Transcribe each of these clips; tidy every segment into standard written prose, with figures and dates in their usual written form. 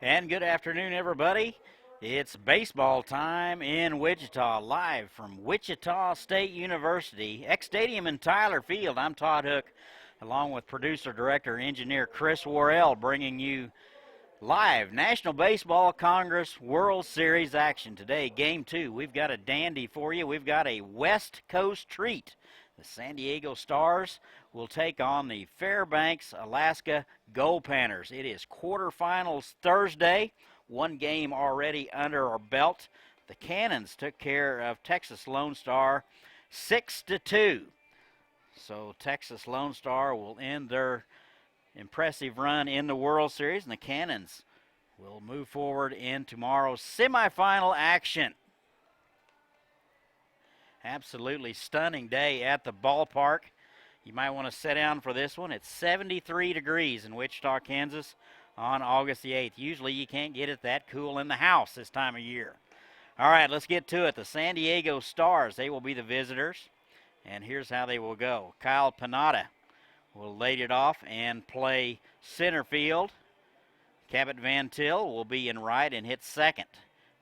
And good afternoon, everybody. It's baseball time in Wichita, live from Wichita State University, X Stadium in Tyler Field. I'm Todd Hook, along with producer, director, engineer Chris Worrell, bringing you live National Baseball Congress World Series action. Today, Game 2. We've got a dandy for you. We've got a West Coast treat. The San Diego Stars will take on the Fairbanks, Alaska Goldpanners. It is quarterfinals Thursday. One game already under our belt. The Cannons took care of Texas Lone Star 6-2. So Texas Lone Star will end their impressive run in the World Series, and the Cannons will move forward in tomorrow's semifinal action. Absolutely stunning day at the ballpark. You might want to sit down for this one. It's 73 degrees in Wichita, Kansas on August the 8th. Usually you can't get it that cool in the house this time of year. All right, let's get to it. The San Diego Stars, they will be the visitors, and here's how they will go. Kyle Pineda will lead it off and play center field. Cabot Van Til will be in right and hit second.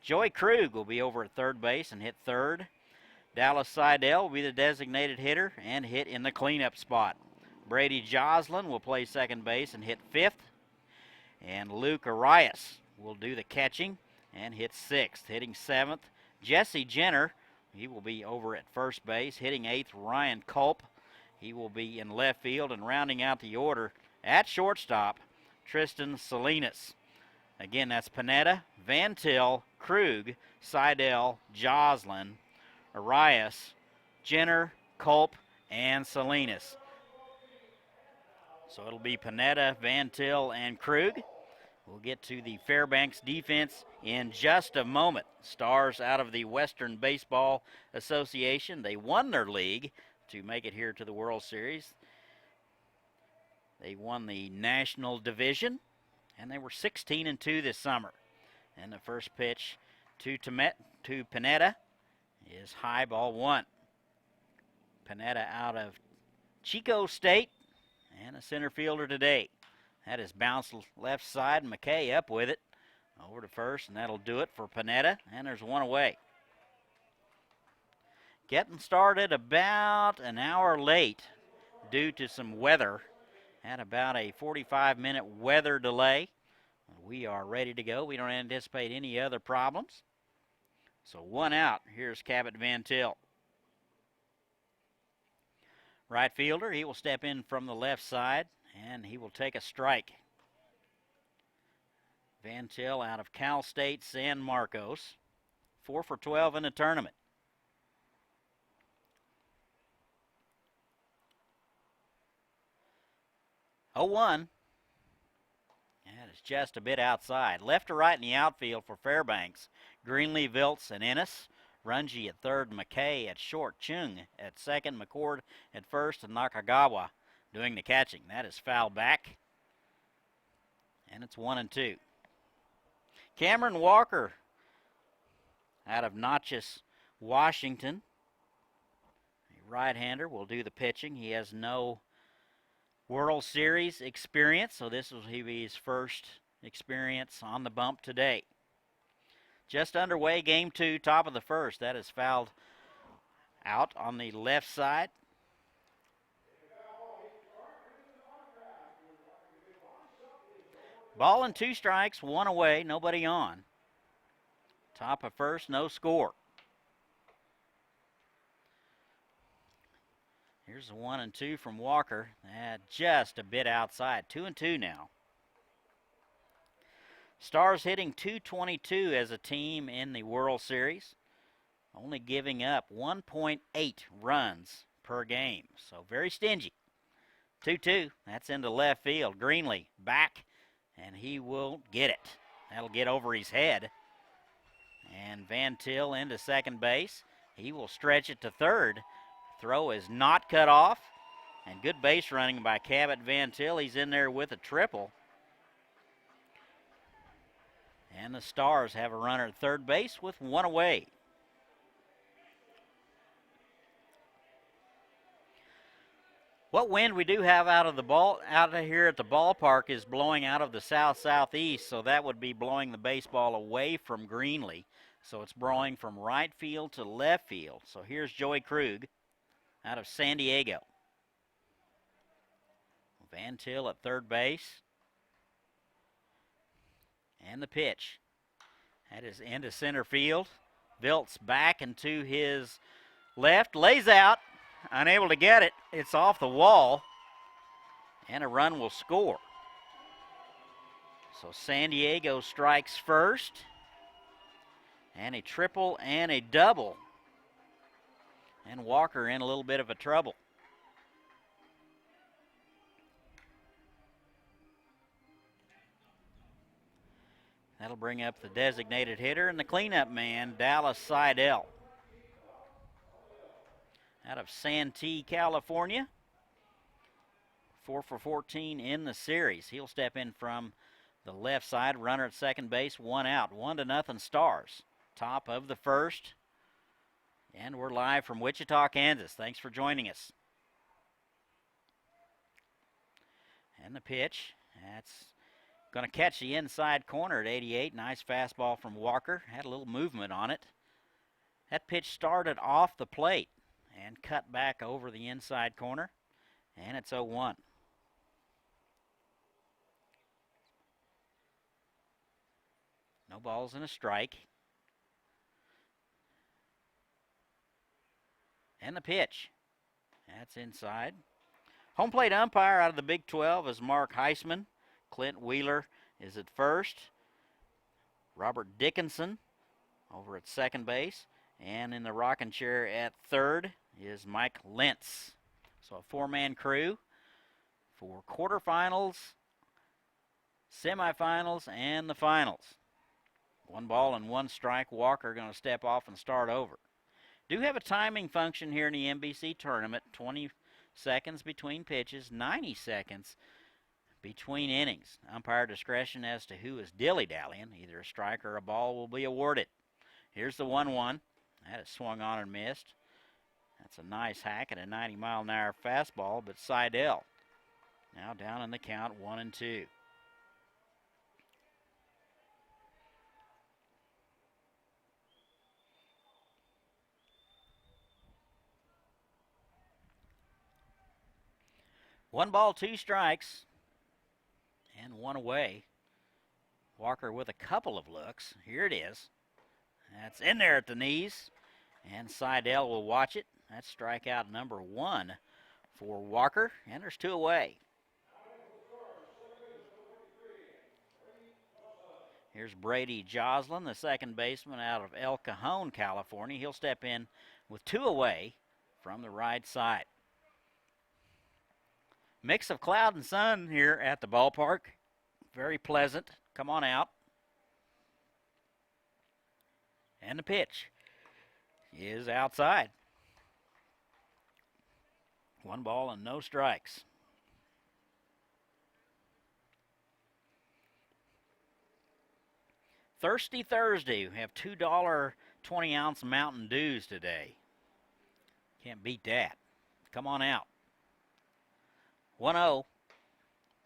Joey Krug will be over at third base and hit third. Dallas Seidel will be the designated hitter and hit in the cleanup spot. Brady Joslin will play second base and hit fifth. And Luke Arias will do the catching and hit sixth. Hitting seventh, Jesse Jenner. He will be over at first base. Hitting eighth, Ryan Culp. He will be in left field, and rounding out the order at shortstop, Tristan Salinas. Again, that's Pineda, Van Til, Krug, Seidel, Joslin, Arias, Jenner, Culp, and Salinas. So it'll be Pineda, Van Til, and Krug. We'll get to the Fairbanks defense in just a moment. Stars out of the Western Baseball Association. They won their league to make it here to the World Series. They won the National Division, and they were 16-2 this summer. And the first pitch to Pineda is high, ball one. Pineda out of Chico State and a center fielder today. That is bounced left side. McKay up with it over to first, and that'll do it for Pineda. And there's one away. Getting started about an hour late due to some weather. Had about a 45-minute weather delay. We are ready to go. We don't anticipate any other problems. So one out. Here's Cabot Van Til. Right fielder, he will step in from the left side, and he will take a strike. Van Til out of Cal State San Marcos. 4 for 12 in the tournament. Oh, 1. That is just a bit outside. Left to right in the outfield for Fairbanks. Greenlee, Viltz, and Ennis. Runge at third, McKay at short, Chung at second, McCord at first, and Nakagawa doing the catching. That is foul back, and it's 1-2. Cameron Walker out of Natchez, Washington. A right-hander will do the pitching. He has no World Series experience, so this will be his first experience on the bump today. Just underway, game 2, top of the first. That is fouled out on the left side. Ball and 2 strikes, 1 away, nobody on. Top of first, no score. Here's the 1-2 from Walker. Just a bit outside. 2-2 now. Stars hitting .222 as a team in the World Series, only giving up 1.8 runs per game, so very stingy. 2-2, that's into left field. Greenlee back, and he won't get it. That'll get over his head. And Van Til into second base. He will stretch it to third. Throw is not cut off, and good base running by Cabot Van Til. He's in there with a triple. And the Stars have a runner at third base with 1 away. Well, wind we do have out of here at the ballpark is blowing out of the south-southeast, so that would be blowing the baseball away from Greenlee. So it's blowing from right field to left field. So here's Joey Krug out of San Diego. Van Til at third base. And the pitch. That is into center field. Vilt's back into his left, lays out, unable to get it. It's off the wall, and a run will score. So San Diego strikes first, and a triple and a double. And Walker in a little bit of a trouble. That'll bring up the designated hitter and the cleanup man, Dallas Seidel. Out of Santee, California. 4 for 14 in the series. He'll step in from the left side, runner at second base, 1 out. 1-0 Stars. Top of the first. And we're live from Wichita, Kansas. Thanks for joining us. And the pitch. That's going to catch the inside corner at 88. Nice fastball from Walker. Had a little movement on it. That pitch started off the plate and cut back over the inside corner. And it's 0-1. No balls and a strike. And the pitch. That's inside. Home plate umpire out of the Big 12 is Mark Heisman. Clint Wheeler is at first. Robert Dickinson over at second base. And in the rocking chair at third is Mike Lentz. So a four-man crew for quarterfinals, semifinals, and the finals. 1 ball and 1 strike. Walker going to step off and start over. Do have a timing function here in the NBC tournament. 20 seconds between pitches, 90 seconds between innings. Umpire discretion as to who is dilly-dallying. Either a strike or a ball will be awarded. Here's the 1-1. That is swung on and missed. That's a nice hack at a 90-mile-an-hour fastball, but Seidel now down in the count, 1-2. One ball, 2 strikes, and 1 away. Walker with a couple of looks. Here it is. That's in there at the knees, and Seidel will watch it. That's strikeout number 1 for Walker, and there's 2 away. Here's Brady Joslin, the second baseman out of El Cajon, California. He'll step in with 2 away from the right side. Mix of cloud and sun here at the ballpark. Very pleasant. Come on out. And the pitch is outside. 1 ball and no strikes. Thirsty Thursday. We have $2 20-ounce Mountain Dews today. Can't beat that. Come on out. 1-0.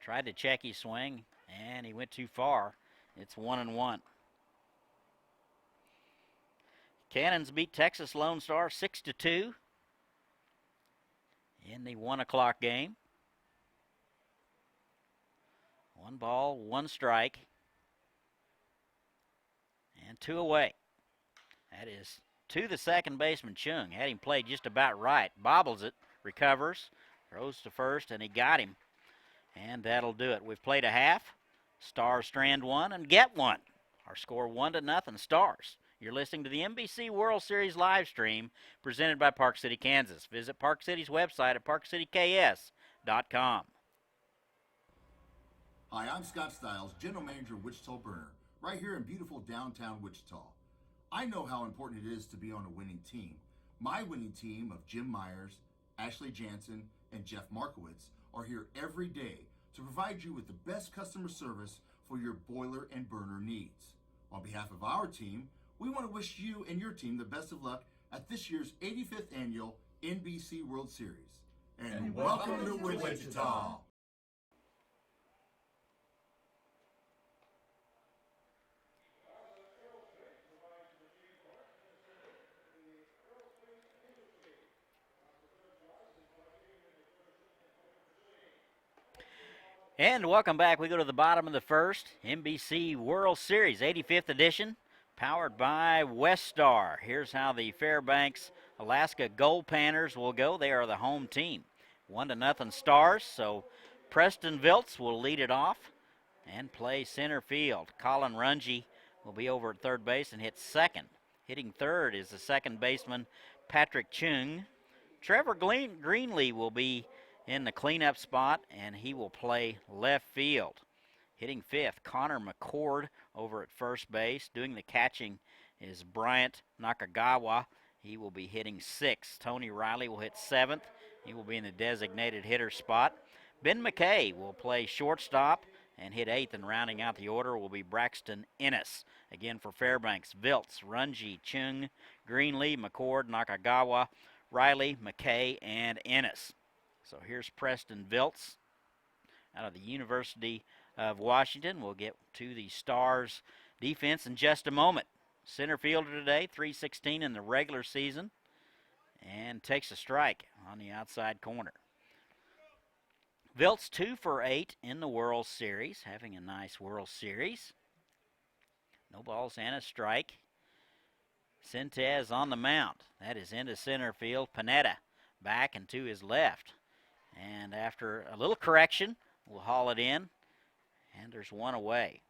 Tried to check his swing, and he went too far. It's 1-1. Cannons beat Texas Lone Star 6-2 in the 1 o'clock game. 1 ball, 1 strike, and 2 away. That is to the second baseman, Chung. Had him played just about right. Bobbles it, recovers, throws to first, and he got him. And that'll do it. We've played a half. Stars strand 1 and get 1. Our score 1-0 Stars. You're listening to the NBC World Series live stream presented by Park City, Kansas. Visit Park City's website at parkcityks.com. Hi, I'm Scott Stiles, General Manager of Wichita Burner, right here in beautiful downtown Wichita. I know how important it is to be on a winning team. My winning team of Jim Myers, Ashley Jansen, and Jeff Markowitz are here every day to provide you with the best customer service for your boiler and burner needs. On behalf of our team, we want to wish you and your team the best of luck at this year's 85th Annual NBC World Series. and welcome to Wichita. And welcome back. We go to the bottom of the first. NBC World Series, 85th edition, powered by Westar. Here's how the Fairbanks, Alaska Goldpanners will go. They are the home team. 1-0 Stars, so Preston Viltz will lead it off and play center field. Colin Runge will be over at third base and hit second. Hitting third is the second baseman, Patrick Chung. Trevor Greenlee will be in the cleanup spot, and he will play left field. Hitting fifth, Connor McCord over at first base. Doing the catching is Bryant Nakagawa. He will be hitting sixth. Tony Riley will hit seventh. He will be in the designated hitter spot. Ben McKay will play shortstop and hit eighth, and rounding out the order will be Braxton Ennis. Again for Fairbanks, Viltz, Runge, Chung, Greenlee, McCord, Nakagawa, Riley, McKay, and Ennis. So here's Preston Viltz out of the University of Washington. We'll get to the Stars defense in just a moment. Center fielder today, .316 in the regular season, and takes a strike on the outside corner. Viltz 2 for 8 in the World Series, having a nice World Series. No balls and a strike. Sintez on the mound. That is into center field. Panetta back and to his left. And after a little correction, we'll haul it in, and there's one away.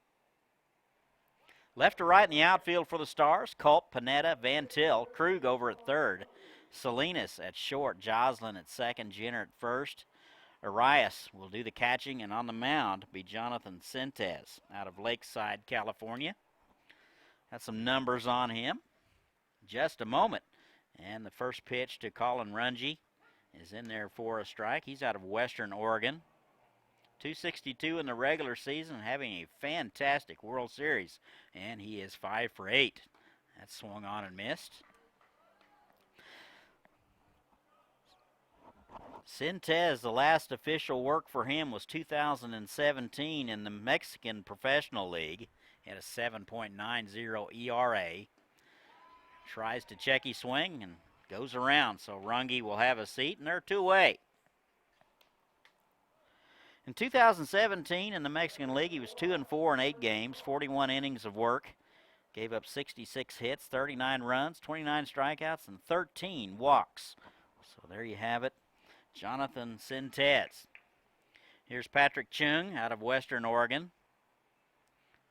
Left to right in the outfield for the Stars, Culp, Panetta, Van Til, Krug over at third, Salinas at short, Joslin at second, Jenner at first. Arias will do the catching, and on the mound be Jonathan Sintez out of Lakeside, California. Got some numbers on him. Just a moment. And the first pitch to Colin Runge is in there for a strike. He's out of Western Oregon. .262 in the regular season, having a fantastic World Series, and he is 5 for 8. That swung on and missed. Sintez, the last official work for him was 2017 in the Mexican Professional League. He had a 7.90 ERA. Tries to check his swing and goes around, so Runge will have a seat, and they're 2 away. In 2017 in the Mexican League, he was 2-4 in 8 games, 41 innings of work. Gave up 66 hits, 39 runs, 29 strikeouts, and 13 walks. So there you have it. Jonathan Sintez. Here's Patrick Chung out of Western Oregon.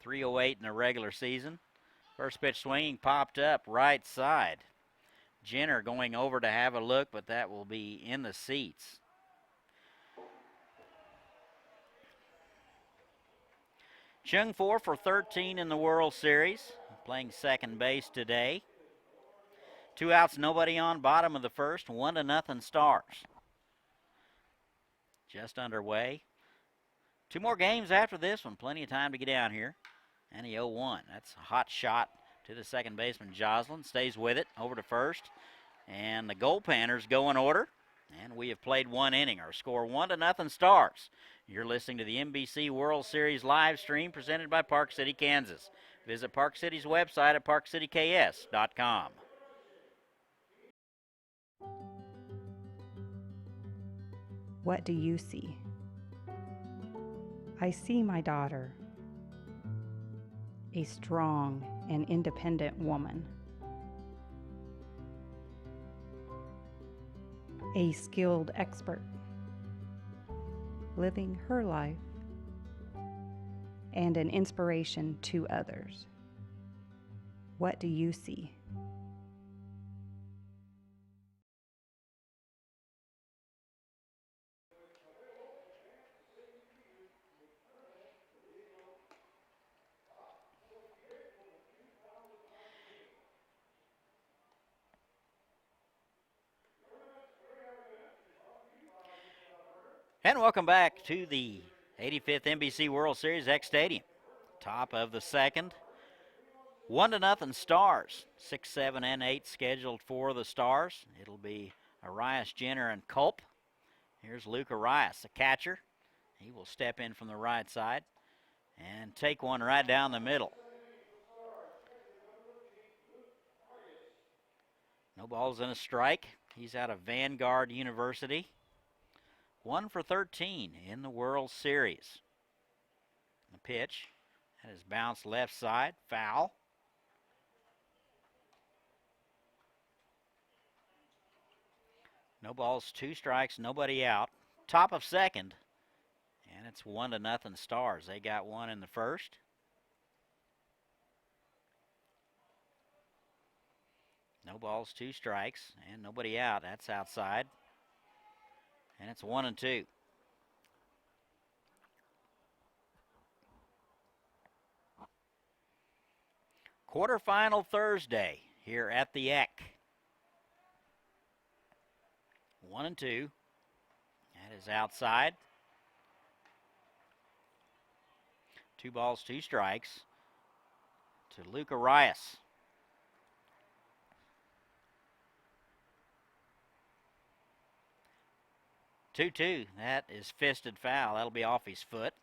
308 in the regular season. First pitch swinging, popped up right side. Jenner going over to have a look, but that will be in the seats. Chung 4 for 13 in the World Series, playing second base today. 2 outs, nobody on, bottom of the first, 1-0 Stars. Just underway. 2 more games after this one, plenty of time to get down here. And he 0-1. That's a hot shot to the second baseman, Joslin. Stays with it, over to first. And the Goldpanners go in order. And we have played 1 inning. Our score 1-0 Stars. You're listening to the NBC World Series live stream presented by Park City, Kansas. Visit Park City's website at parkcityks.com. What do you see? I see my daughter, a strong and independent woman, a skilled expert, living her life, and an inspiration to others. What do you see? And welcome back to the 85th NBC World Series X Stadium. Top of the second. 1-0 Stars. 6, 7, and 8 scheduled for the Stars. It'll be Arias, Jenner, and Culp. Here's Luke Arias, the catcher. He will step in from the right side and take one right down the middle. No balls and a strike. He's out of Vanguard University. 1 for 13 in the World Series. The pitch. That is bounced left side. Foul. No balls, 2 strikes, nobody out. Top of second. And it's 1-0 Stars. They got one in the first. No balls, 2 strikes, and nobody out. That's outside. And it's 1-2. Quarterfinal Thursday here at the Eck. 1-2. That is outside. 2 balls, 2 strikes to Luke Arias. Two. That is fisted foul. That'll be off his foot.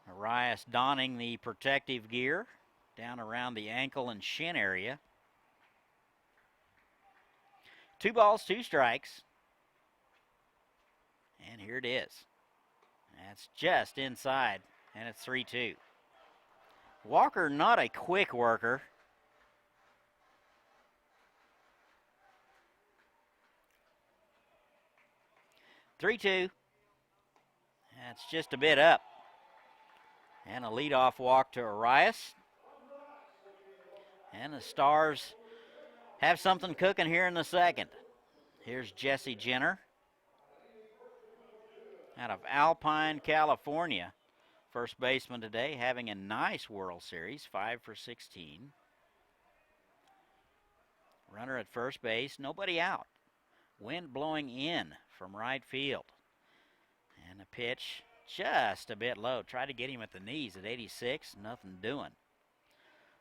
Arias donning the protective gear down around the ankle and shin area. 2 balls, 2 strikes. And here it is. That's just inside, and it's 3-2. Walker, not a quick worker. 3-2. That's just a bit up. And a leadoff walk to Arias. And the Stars have something cooking here in the second. Here's Jesse Jenner out of Alpine, California. First baseman today, having a nice World Series, 5 for 16. Runner at first base, nobody out. Wind blowing in from right field. And a pitch just a bit low. Tried to get him at the knees at 86, nothing doing.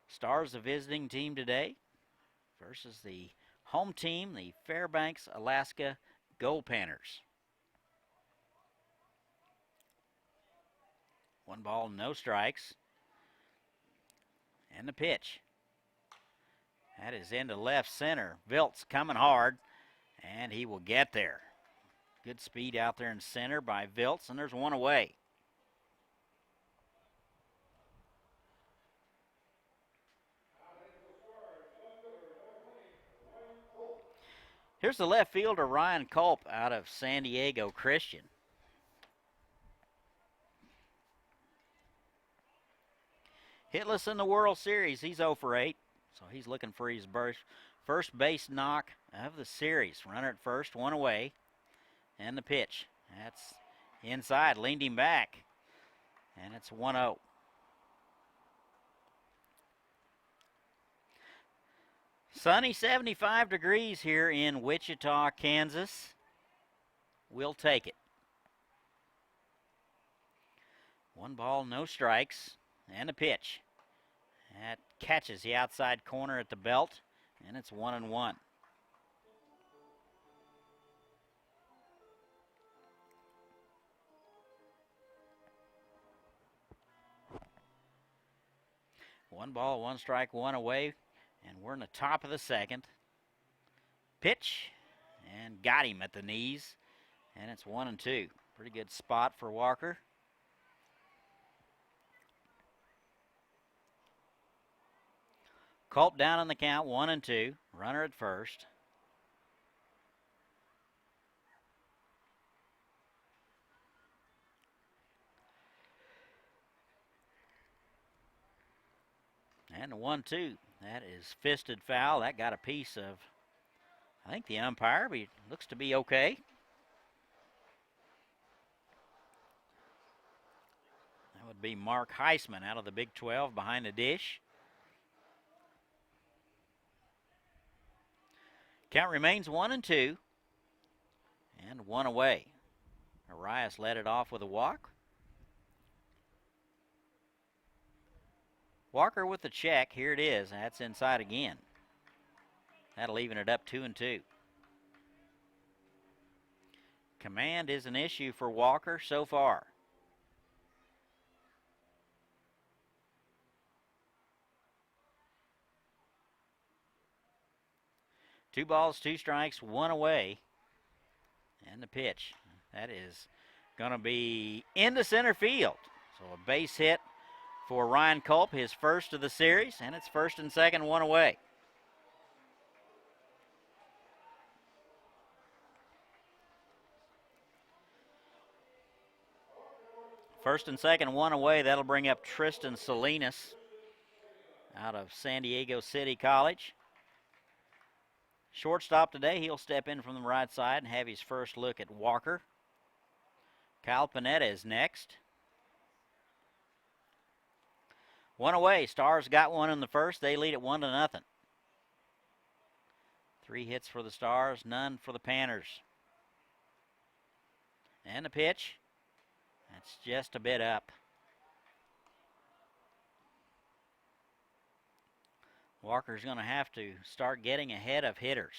Stars, the visiting team today versus the home team, the Fairbanks, Alaska Goldpanners. 1 ball, no strikes. And the pitch. That is into left center. Viltz coming hard, and he will get there. Good speed out there in center by Viltz, and there's one away. Here's the left fielder, Ryan Culp, out of San Diego Christian. Hitless in the World Series. He's 0 for 8, so he's looking for his first base knock of the series. Runner at first, one away. And the pitch. That's inside, leaned him back. And it's 1-0. Sunny 75 degrees here in Wichita, Kansas. We'll take it. 1 ball, no strikes. And a pitch. That catches the outside corner at the belt. And it's 1-1. One ball, 1 strike, 1 away, and we're in the top of the second. Pitch, and got him at the knees, and it's 1-2. Pretty good spot for Walker. Culp down on the count, 1-2. Runner at first. And the 1-2. That is fisted foul. That got a piece of, I think, the umpire, but he looks to be okay. That would be Mark Heisman out of the Big 12 behind the dish. Count remains 1-2. And 1 away. Arias led it off with a walk. Walker with the check. Here it is. That's inside again. That'll even it up 2-2. Command is an issue for Walker so far. Two balls, two strikes, one away. And the pitch. That is going to be into center field. So a base hit for Ryan Culp, his first of the series, and it's first and second, one away. First and second, one away. That'll bring up Tristan Salinas out of San Diego City College. Shortstop today, he'll step in from the right side and have his first look at Walker. Kyle Panetta is next. One away. Stars got one in the first. They lead at 1-0. 3 hits for the Stars, none for the Panners. And the pitch. That's just a bit up. Walker's going to have to start getting ahead of hitters.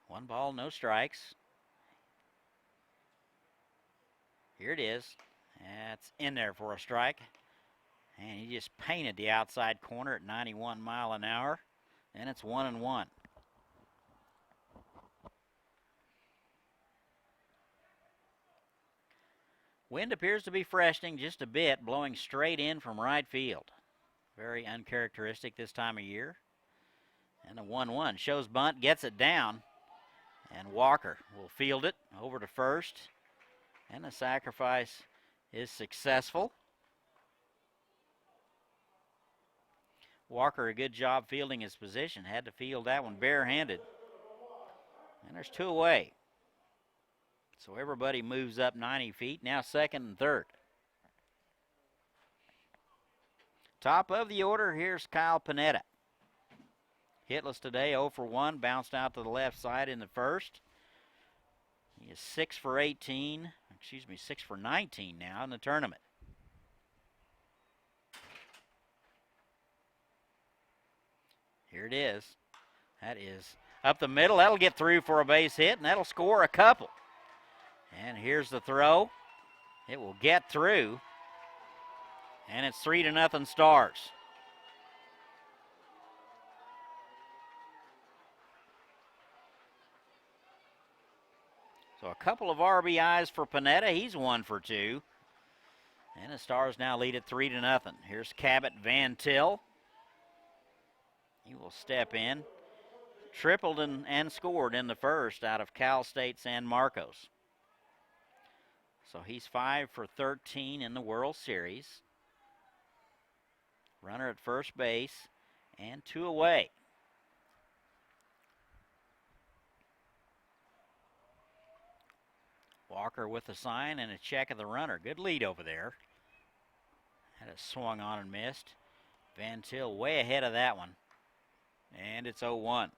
One ball, no strikes. Here it is. That's in there for a strike. And he just painted the outside corner at 91 mile an hour. And it's 1-1. Wind appears to be freshening just a bit, blowing straight in from right field. Very uncharacteristic this time of year. And the 1-1 shows bunt, gets it down. And Walker will field it over to first. And the sacrifice is successful. Walker, a good job fielding his position. Had to field that one barehanded. And there's 2 away. So everybody moves up 90 feet. Now second and third. Top of the order, here's Kyle Panetta. Hitless today, 0 for 1. Bounced out to the left side in the first. He is 6 for 19 now in the tournament. Here it is. That is up the middle. That'll get through for a base hit, and that'll score a couple. And here's the throw. It will get through. And it's 3-0 Stars. So a couple of RBIs for Panetta. He's 1 for 2. And the Stars now lead at 3-0. Here's Cabot Van Til. He will step in. Tripled and scored in the first out of Cal State San Marcos. So he's 5 for 13 in the World Series. Runner at first base and 2 away. Walker with the sign and a check of the runner. Good lead over there. Had it swung on and missed. Van Til way ahead of that one. And it's 0-1.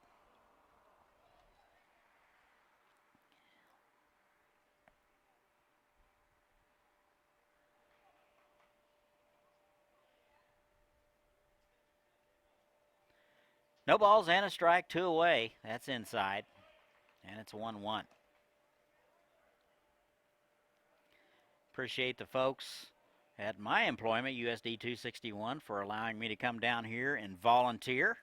No balls and a strike, 2 away. That's inside. And it's 1-1. Appreciate the folks at my employment, USD 261, for allowing me to come down here and volunteer.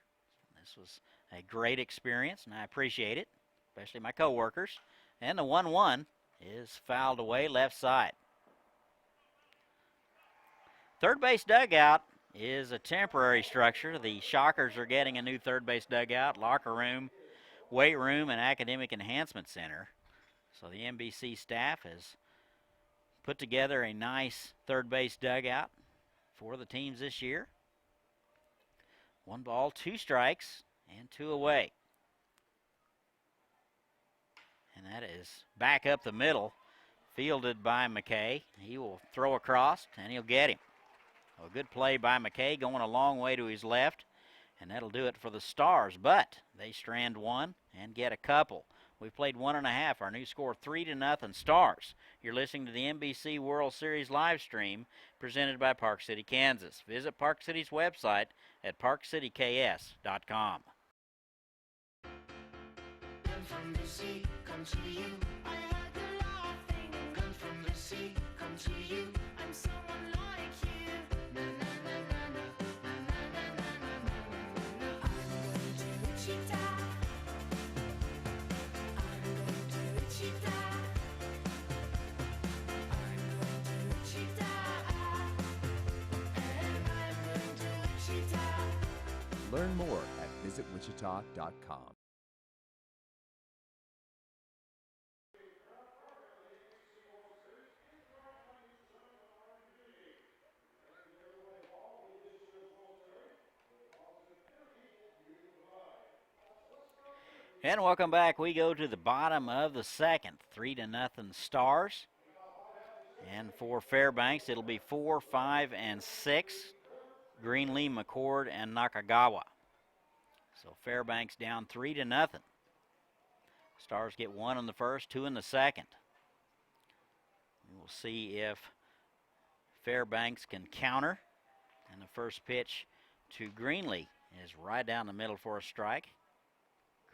This was a great experience, and I appreciate it, especially my coworkers. And the 1-1 is fouled away left side. Third base dugout is a temporary structure. The Shockers are getting a new third base dugout, locker room, weight room, and academic enhancement center. So the NBC staff has put together a nice third base dugout for the teams this year. 1 ball, 2 strikes, and 2 away. And that is back up the middle, fielded by McKay. He will throw across, and he'll get him. A good play by McKay, going a long way to his left, and that'll do it for the Stars. But they strand one and get a couple. We played 1.5. Our new score 3-0 Stars. You're listening to the NBC World Series live stream presented by Park City, Kansas. Visit Park City's website at parkcityks.com. From the sea, come to you. I heard the laughing. Come from the sea, come to you. I'm someone like you. Na na na na na na na na na na. I'm going to Wichita. I'm going to Wichita. I'm going to Wichita. And I'm going to Wichita. Learn more at visitwichita.com. And welcome back. We go to the bottom of the second. 3-0 Stars. And for Fairbanks, it'll be 4, 5, and 6. Greenlee, McCord, and Nakagawa. So Fairbanks down 3-0. Stars get 1 in the first, 2 in the second. We'll see if Fairbanks can counter. And the first pitch to Greenlee is right down the middle for a strike.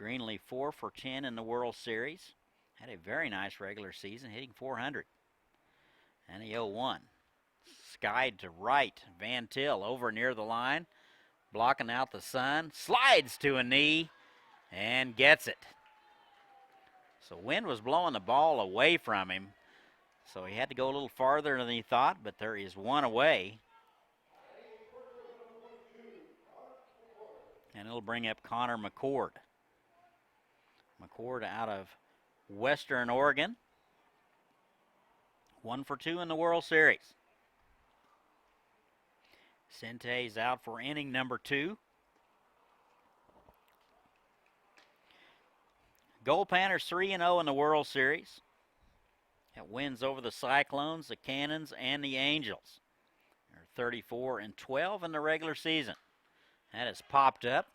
Greenlee 4 for 10 in the World Series. Had a very nice regular season, hitting .400. And the 0-1. Skied to right. Van Til over near the line. Blocking out the sun. Slides to a knee and gets it. So wind was blowing the ball away from him. So he had to go a little farther than he thought, but there is one away. And it'll bring up Connor McCord. McCord out of Western Oregon. 1 for 2 in the World Series. Cente's out for inning number 2. Goldpanners 3-0 in the World Series. It wins over the Cyclones, the Cannons, and the Angels. They're 34-12 in the regular season. That has popped up.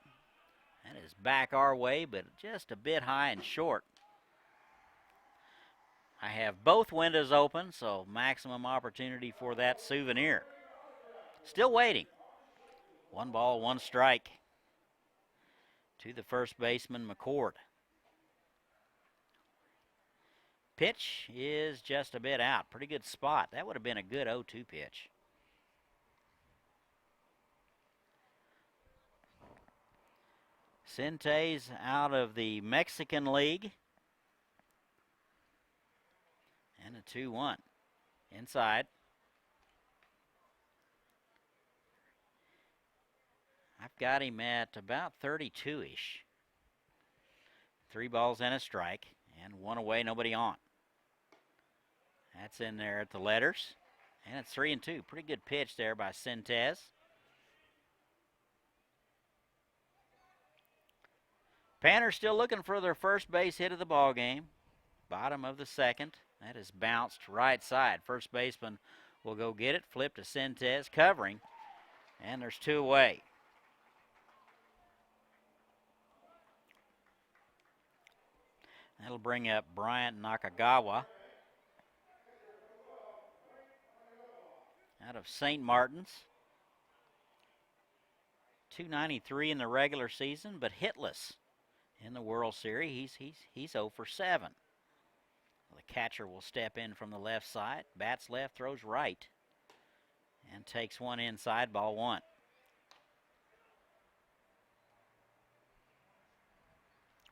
That is back our way, but just a bit high and short. I have both windows open, so maximum opportunity for that souvenir. Still waiting. 1 ball, 1 strike to the first baseman, McCord. Pitch is just a bit out. Pretty good spot. That would have been a good 0-2 pitch. Cente's out of the Mexican League. And a 2-1. Inside. I've got him at about 32-ish. 3 balls and a strike. And 1 away, nobody on. That's in there at the letters. And it's 3-2. Pretty good pitch there by Centez. Panners still looking for their first base hit of the ball game. Bottom of the second. That is bounced right side. First baseman will go get it. Flip to Centez, covering. And there's 2 away. That'll bring up Bryant Nakagawa out of St. Martin's. .293 in the regular season, but hitless in the World Series. He's 0 for 7. The catcher will step in from the left side. Bats left, throws right, and takes one inside, ball 1.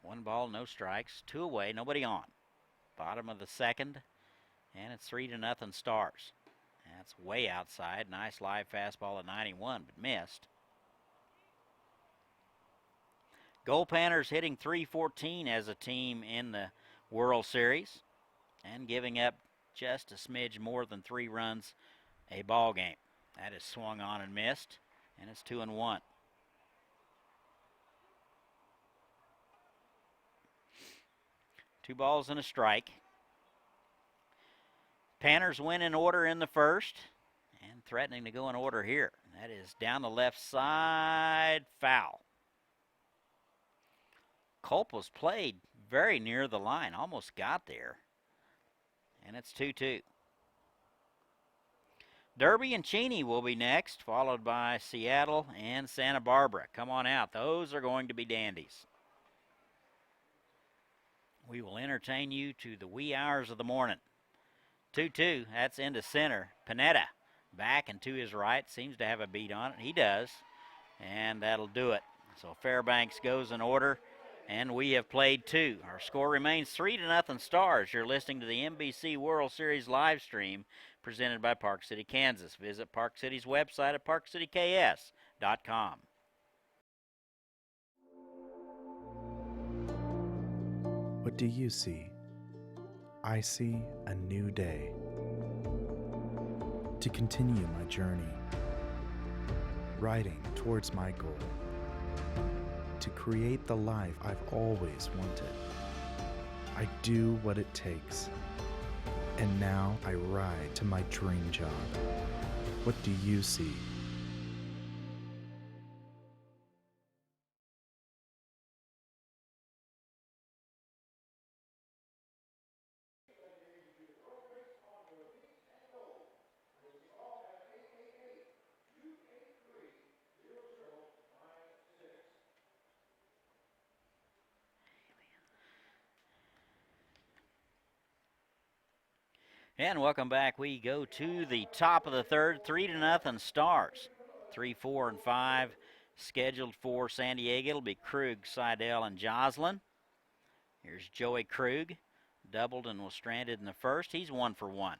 One ball, no strikes, 2 away, nobody on. Bottom of the second, and it's 3-0 Stars. That's way outside. Nice live fastball at 91, but missed. Goldpanners hitting .314 as a team in the World Series and giving up just a smidge more than 3 runs a ball game. That is swung on and missed, and it's 2-1. Two balls and a strike. Panners win in order in the first and threatening to go in order here. That is down the left side, foul. Culp was played very near the line, almost got there. And it's 2-2. Derby and Cheney will be next, followed by Seattle and Santa Barbara. Come on out. Those are going to be dandies. We will entertain you to the wee hours of the morning. 2-2, that's into center. Panetta back and to his right, seems to have a beat on it. He does, and that'll do it. So Fairbanks goes in order, and we have played 2. Our score remains 3-0 Stars. You're listening to the NBC World Series live stream presented by Park City, Kansas. Visit Park City's website at parkcityks.com. What do you see? I see a new day. To continue my journey, riding towards my goal. To create the life I've always wanted. I do what it takes. And now I ride to my dream job. What do you see? And welcome back. We go to the top of the third, 3-0 Stars. 3, 4, and 5 scheduled for San Diego. It'll be Krug, Seidel, and Joslin. Here's Joey Krug. Doubled and was stranded in the first. He's 1 for 1.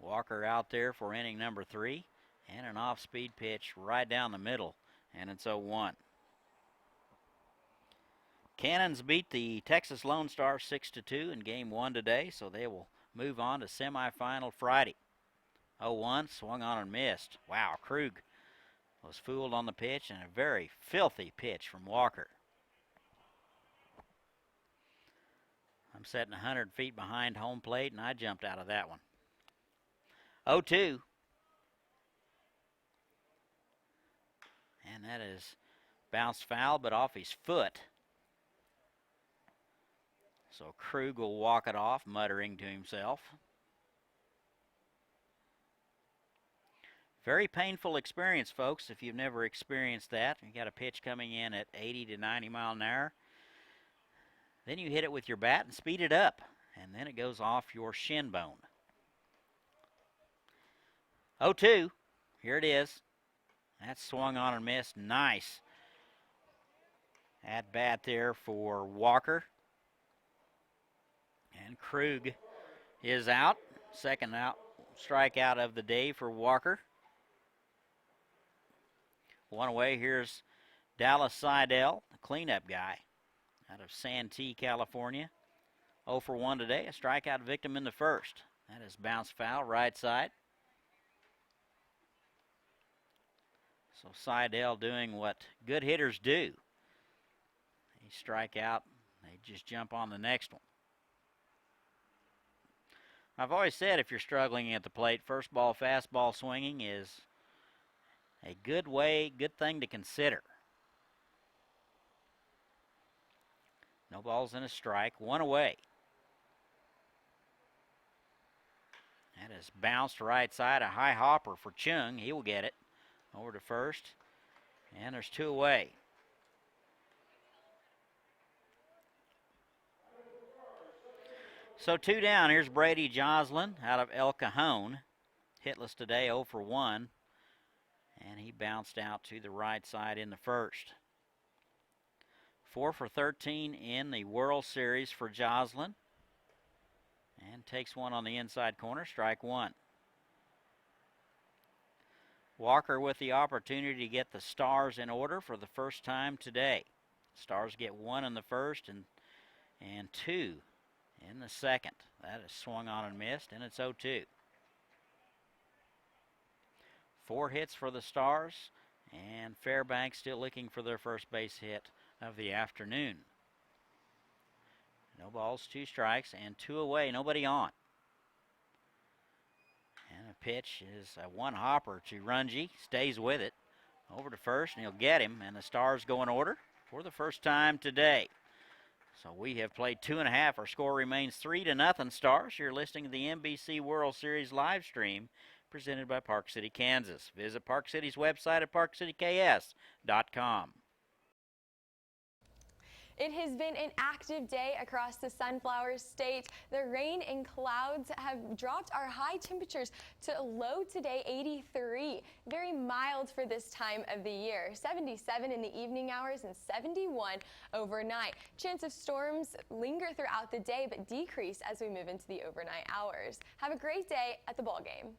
Walker out there for inning number 3. And an off-speed pitch right down the middle. And it's 0-1. Cannons beat the Texas Lone Star 6-2 in game 1 today, so they will move on to semifinal Friday. 0-1, swung on and missed. Wow, Krug was fooled on the pitch, and a very filthy pitch from Walker. I'm sitting 100 feet behind home plate, and I jumped out of that one. 0-2. And that is bounced foul, but off his foot. So Krug will walk it off, muttering to himself. Very painful experience, folks, if you've never experienced that. You got a pitch coming in at 80 to 90 mile an hour. Then you hit it with your bat and speed it up, and then it goes off your shin bone. 0-2. Here it is. That's swung on and missed. Nice at bat there for Walker. And Krug is out. Second out strikeout of the day for Walker. One away, here's Dallas Seidel, the cleanup guy out of Santee, California. 0 for 1 today, a strikeout victim in the first. That is bounced foul, right side. So Seidel doing what good hitters do. They strike out, they just jump on the next one. I've always said if you're struggling at the plate, first ball fastball swinging is a good thing to consider. No balls and a strike, 1 away. That is bounced right side, a high hopper for Chung. He will get it over to first, and there's 2 away. So 2 down. Here's Brady Joslin out of El Cajon. Hitless today, 0 for 1. And he bounced out to the right side in the first. 4 for 13 in the World Series for Joslin. And takes one on the inside corner, strike 1. Walker with the opportunity to get the Stars in order for the first time today. Stars get 1 in the first and 2 in the second. That is swung on and missed, and it's 0-2. 4 hits for the Stars, and Fairbanks still looking for their first base hit of the afternoon. No balls, 2 strikes, and 2 away, nobody on. And a pitch is a 1 hopper to Runge, stays with it. Over to first, and he'll get him, and the Stars go in order for the first time today. So we have played 2.5. Our score remains 3-0 Stars. You're listening to the NBC World Series live stream presented by Park City, Kansas. Visit Park City's website at parkcityks.com. It has been an active day across the Sunflower State. The rain and clouds have dropped our high temperatures to a low today, 83. Very mild for this time of the year. 77 in the evening hours and 71 overnight. Chance of storms linger throughout the day but decrease as we move into the overnight hours. Have a great day at the ball game.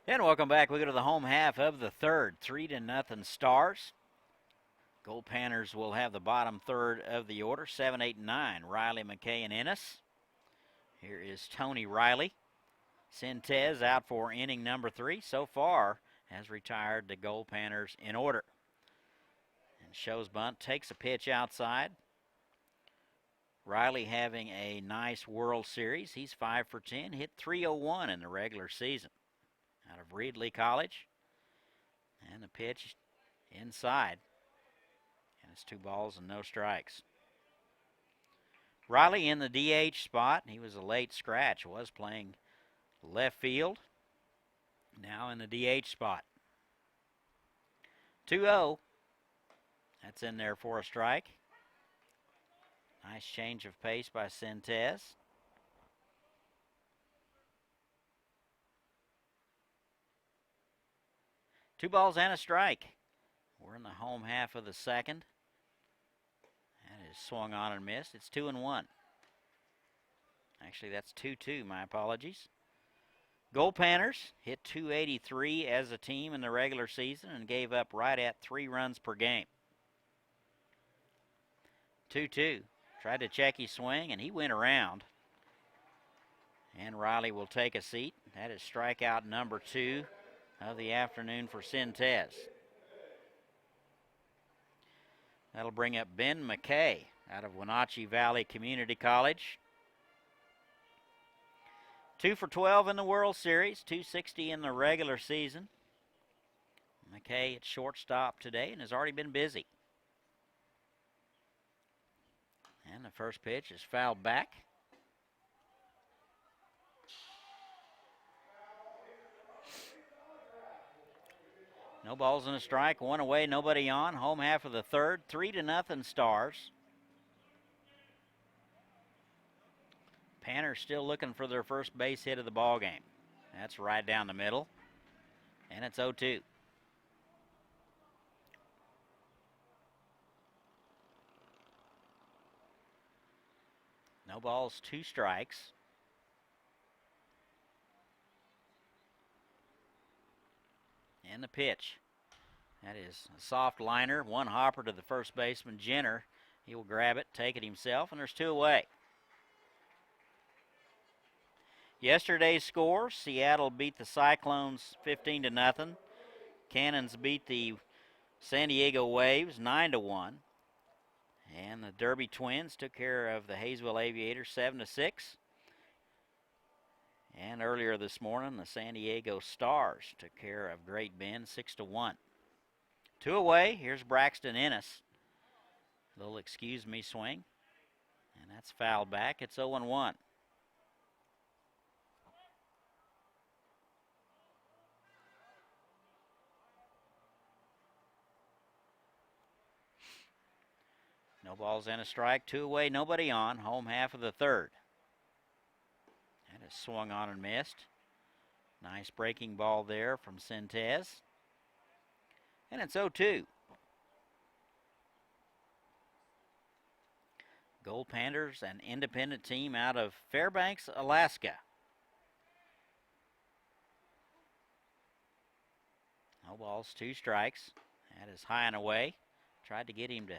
And welcome back. We go to the home half of the third. 3-0 Stars. Goldpanners will have the bottom third of the order. 7, 8, and 9. Riley, McKay, and Ennis. Here is Tony Riley. Sintez out for inning number 3. So far has retired the Goldpanners in order. And shows bunt, takes a pitch outside. Riley having a nice World Series. He's 5 for 10, hit .301 in the regular season. Out of Reedley College. And the pitch inside. And it's 2 balls and no strikes. Riley in the DH spot. He was a late scratch, was playing left field. Now in the DH spot. 2-0. That's in there for a strike. Nice change of pace by Sintez. Two balls and a strike. We're in the home half of the second. That is swung on and missed. It's 2-1. Actually, that's 2-2. My apologies. Goldpanners hit .283 as a team in the regular season and gave up right at 3 runs per game. 2-2. Tried to check his swing, and he went around. And Riley will take a seat. That is strikeout number 2 of the afternoon for Sintez. That'll bring up Ben McKay out of Wenatchee Valley Community College. 2 for 12 in the World Series, .260 in the regular season. McKay at shortstop today and has already been busy. And the first pitch is fouled back. No balls and a strike, 1 away, nobody on. Home half of the third, 3-0 Stars. Panners still looking for their first base hit of the ball game. That's right down the middle, and it's 0-2. No balls, 2 strikes. And the pitch. That is a soft liner. 1 hopper to the first baseman, Jenner. He will grab it, take it himself, and there's 2 away. Yesterday's score, Seattle beat the Cyclones 15-0. Cannons beat the San Diego Waves 9-1. And the Derby Twins took care of the Hayesville Aviators 7-6. And earlier this morning, the San Diego Stars took care of Great Bend 6-1. 2 away. Here's Braxton Ennis. Little excuse me swing. And that's fouled back. It's 0-1. No balls and a strike. 2 away, nobody on. Home half of the third. That is swung on and missed. Nice breaking ball there from Sintez. And it's 0-2. Goldpanners, an independent team out of Fairbanks, Alaska. No balls, 2 strikes. That is high and away. Tried to get him to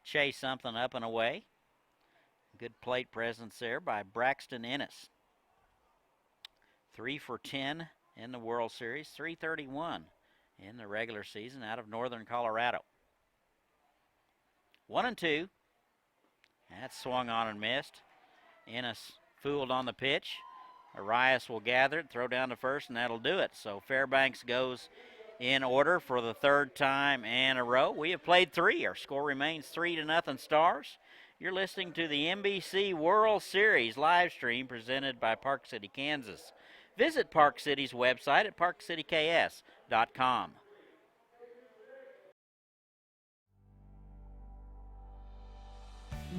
chase something up and away. Good plate presence there by Braxton Ennis. 3 for 10 in the World Series, 331 in the regular season out of Northern Colorado. 1-2. That swung on and missed. Ennis fooled on the pitch. Arias will gather it, throw down to first, and that'll do it. So Fairbanks goes in order for the 3rd time in a row. We have played 3. Our score remains 3-0 Stars. You're listening to the NBC World Series live stream presented by Park City, Kansas. Visit Park City's website at parkcityks.com.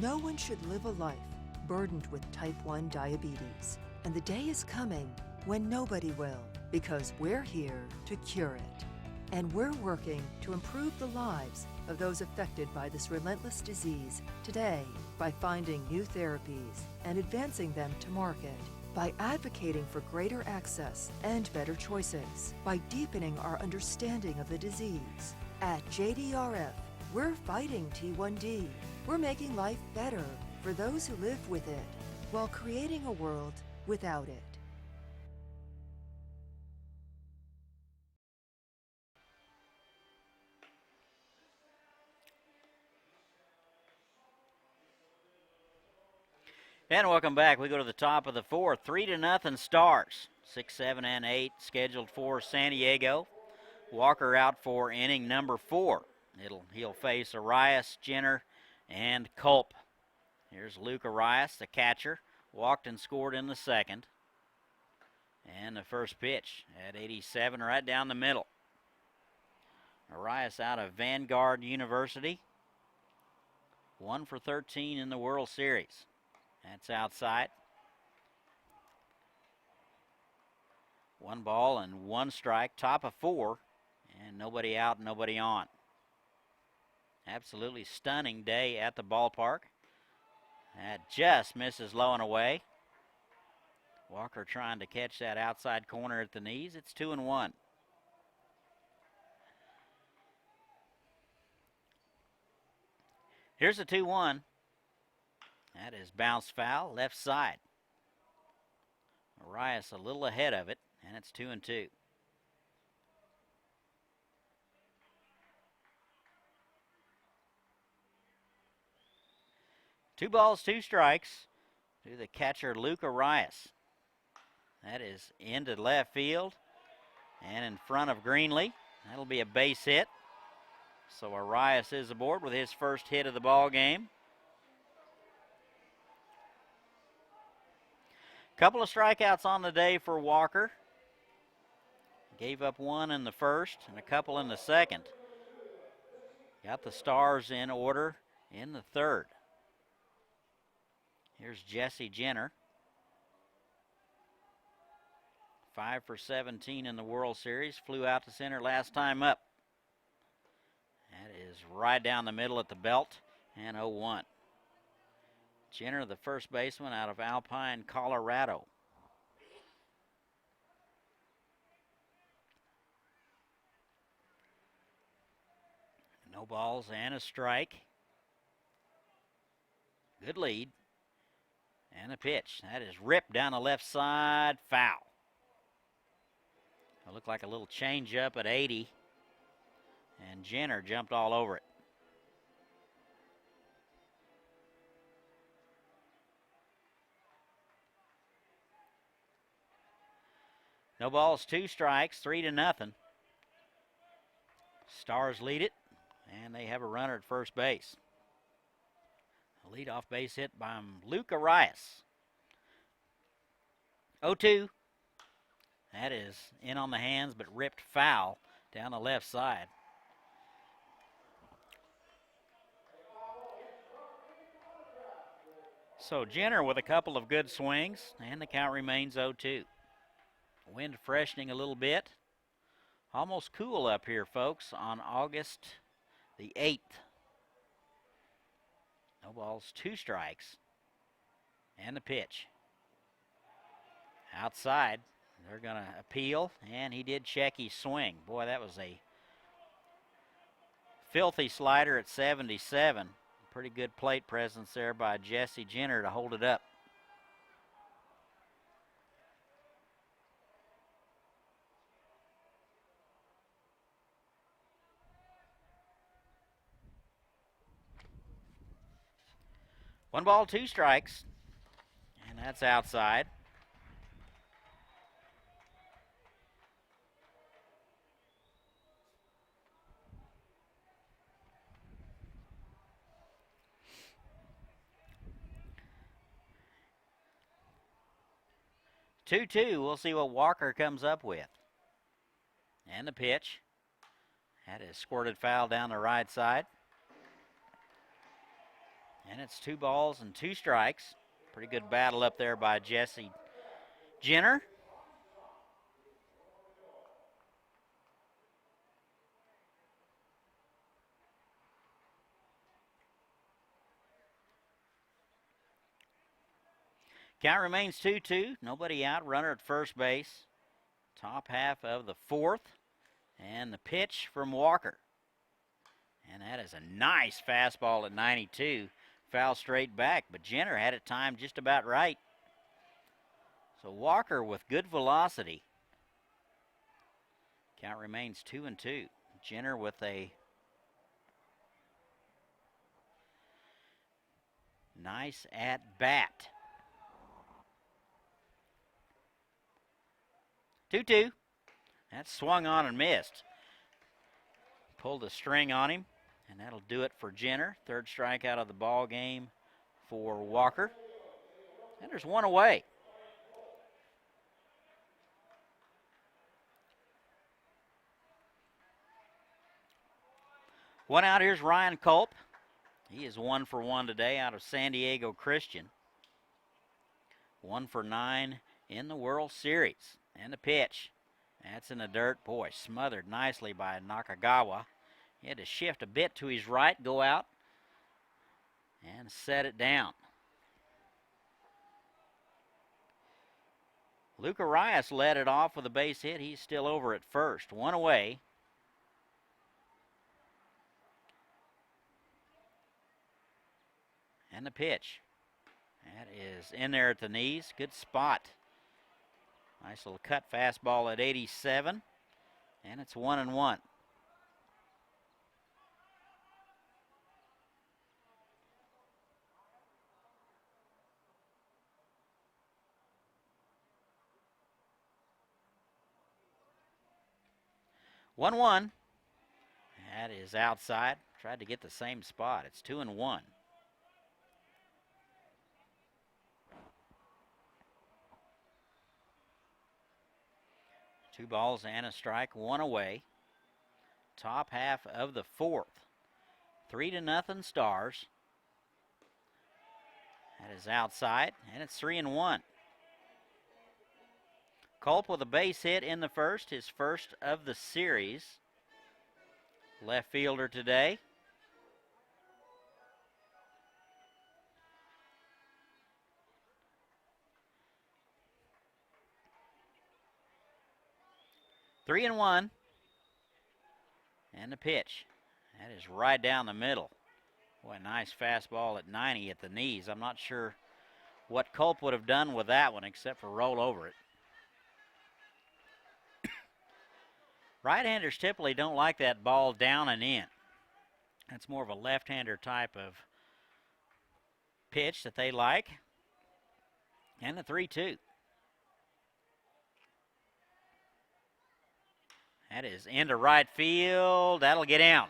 No one should live a life burdened with type 1 diabetes. And the day is coming when nobody will, because we're here to cure it. And we're working to improve the lives of those affected by this relentless disease today by finding new therapies and advancing them to market, by advocating for greater access and better choices, by deepening our understanding of the disease. At JDRF, we're fighting T1D. We're making life better for those who live with it, while creating a world without it. And welcome back. We go to the top of the 4th. 3-0 Stars. 6, 7, and 8 scheduled for San Diego. Walker out for inning number 4. He'll face Arias, Jenner, and Culp. Here's Luke Arias, the catcher. Walked and scored in the 2nd. And the first pitch at 87, right down the middle. Arias out of Vanguard University. 1 for 13 in the World Series. That's outside. 1 ball and 1 strike, top of 4, and nobody out, nobody on. Absolutely stunning day at the ballpark. That just misses low and away. Walker trying to catch that outside corner at the knees. It's 2-1. Here's a 2-1. That is bounced foul, left side. Arias a little ahead of it, and it's 2-2. Two balls, 2 strikes to the catcher, Luke Arias. That is into left field and in front of Greenlee. That'll be a base hit. So Arias is aboard with his first hit of the ball game. Couple of strikeouts on the day for Walker. Gave up 1 in the 1st and a couple in the 2nd. Got the Stars in order in the 3rd. Here's Jesse Jenner. 5 for 17 in the World Series. Flew out to center last time up. That is right down the middle at the belt, and 0-1. Jenner, the first baseman out of Alpine, Colorado. No balls and a strike. Good lead. And a pitch. That is ripped down the left side, foul. It looked like a little change up at 80. And Jenner jumped all over it. No balls, 2 strikes, 3-0. Stars lead it, and they have a runner at first base. A leadoff base hit by Luke Arias. 0-2. That is in on the hands, but ripped foul down the left side. So Jenner with a couple of good swings, and the count remains 0-2. Wind freshening a little bit. Almost cool up here, folks, on August the 8th. No No balls, 2 strikes. And the pitch. Outside. They're going to appeal, and he did check his swing. Boy, that was a filthy slider at 77. Pretty good plate presence there by Jesse Jenner to hold it up. One ball, 2 strikes, and that's outside. Two. We'll see what Walker comes up with. And the pitch. That is squirted foul down the right side. And it's 2 balls and 2 strikes. Pretty good battle up there by Jesse Jenner. Count remains 2-2. Nobody out. Runner at first base. Top half of the 4th. And the pitch from Walker. And that is a nice fastball at 92. Foul straight back, but Jenner had it timed just about right. So Walker with good velocity. Count remains 2-2. Jenner with a nice at bat. 2-2. That's swung on and missed. Pulled a string on him, and that'll do it for Jenner. 3rd strikeout of the ball game for Walker. And there's 1 away. One out, here's Ryan Culp. He is 1 for 1 today out of San Diego Christian. 1 for 9 in the World Series. And the pitch. That's in the dirt. Boy, smothered nicely by Nakagawa. He had to shift a bit to his right, go out, and set it down. Luke Arias led it off with a base hit. He's still over at first. 1 away. And the pitch. That is in there at the knees. Good spot. Nice little cut fastball at 87. And it's 1-1. That is outside. Tried to get the same spot. It's 2-1. Two balls and a strike, 1 away. Top half of the 4th. 3-0 Stars. That is outside, and it's 3-1. Culp with a base hit in the first, his first of the series. Left fielder today. Three and one. And the pitch. That is right down the middle. Boy, nice fastball at 90 at the knees. I'm not sure what Culp would have done with that one except for roll over it. Right-handers typically don't like that ball down and in. That's more of a left-hander type of pitch that they like. And the 3-2. That is into right field. That'll get down.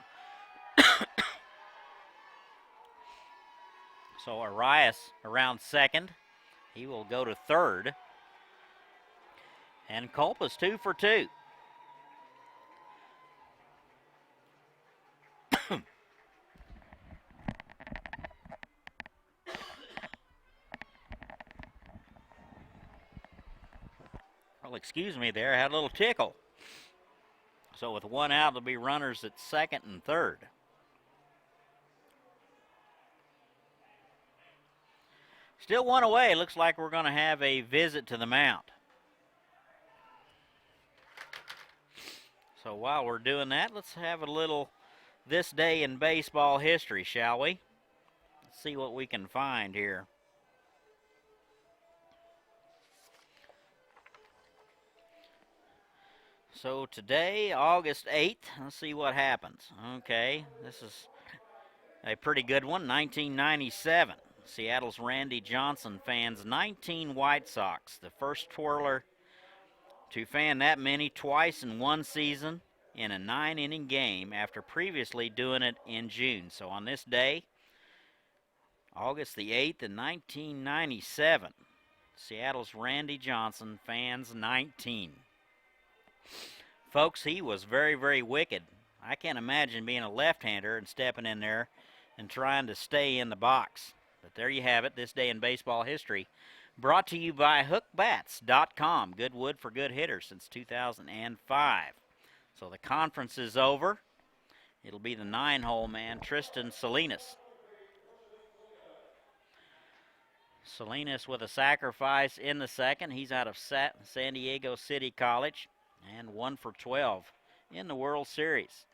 So Arias around second. He will go to third. And Culp is 2 for 2. Well, excuse me there. I had a little tickle. So with one out, there'll be runners at second and third. Still one away. Looks like we're going to have a visit to the mound. So while we're doing that, let's have a little this day in baseball history, shall we? Let's see what we can find here. So today, August 8th, let's see what happens. Okay, this is a pretty good one, 1997. Seattle's Randy Johnson fans 19 White Sox, the first twirler to fan that many twice in one season in a 9-inning game after previously doing it in June. So on this day, August the 8th in 1997, Seattle's Randy Johnson fans 19. Folks, he was very, very wicked. I can't imagine being a left-hander and stepping in there and trying to stay in the box. But there you have it, this day in baseball history. Brought to you by hookbats.com. Good wood for good hitters since 2005. So the conference is over. It'll be the 9-hole man, Tristan Salinas. Salinas with a sacrifice in the second. He's out of San Diego City College and 1 for 12 in the World Series.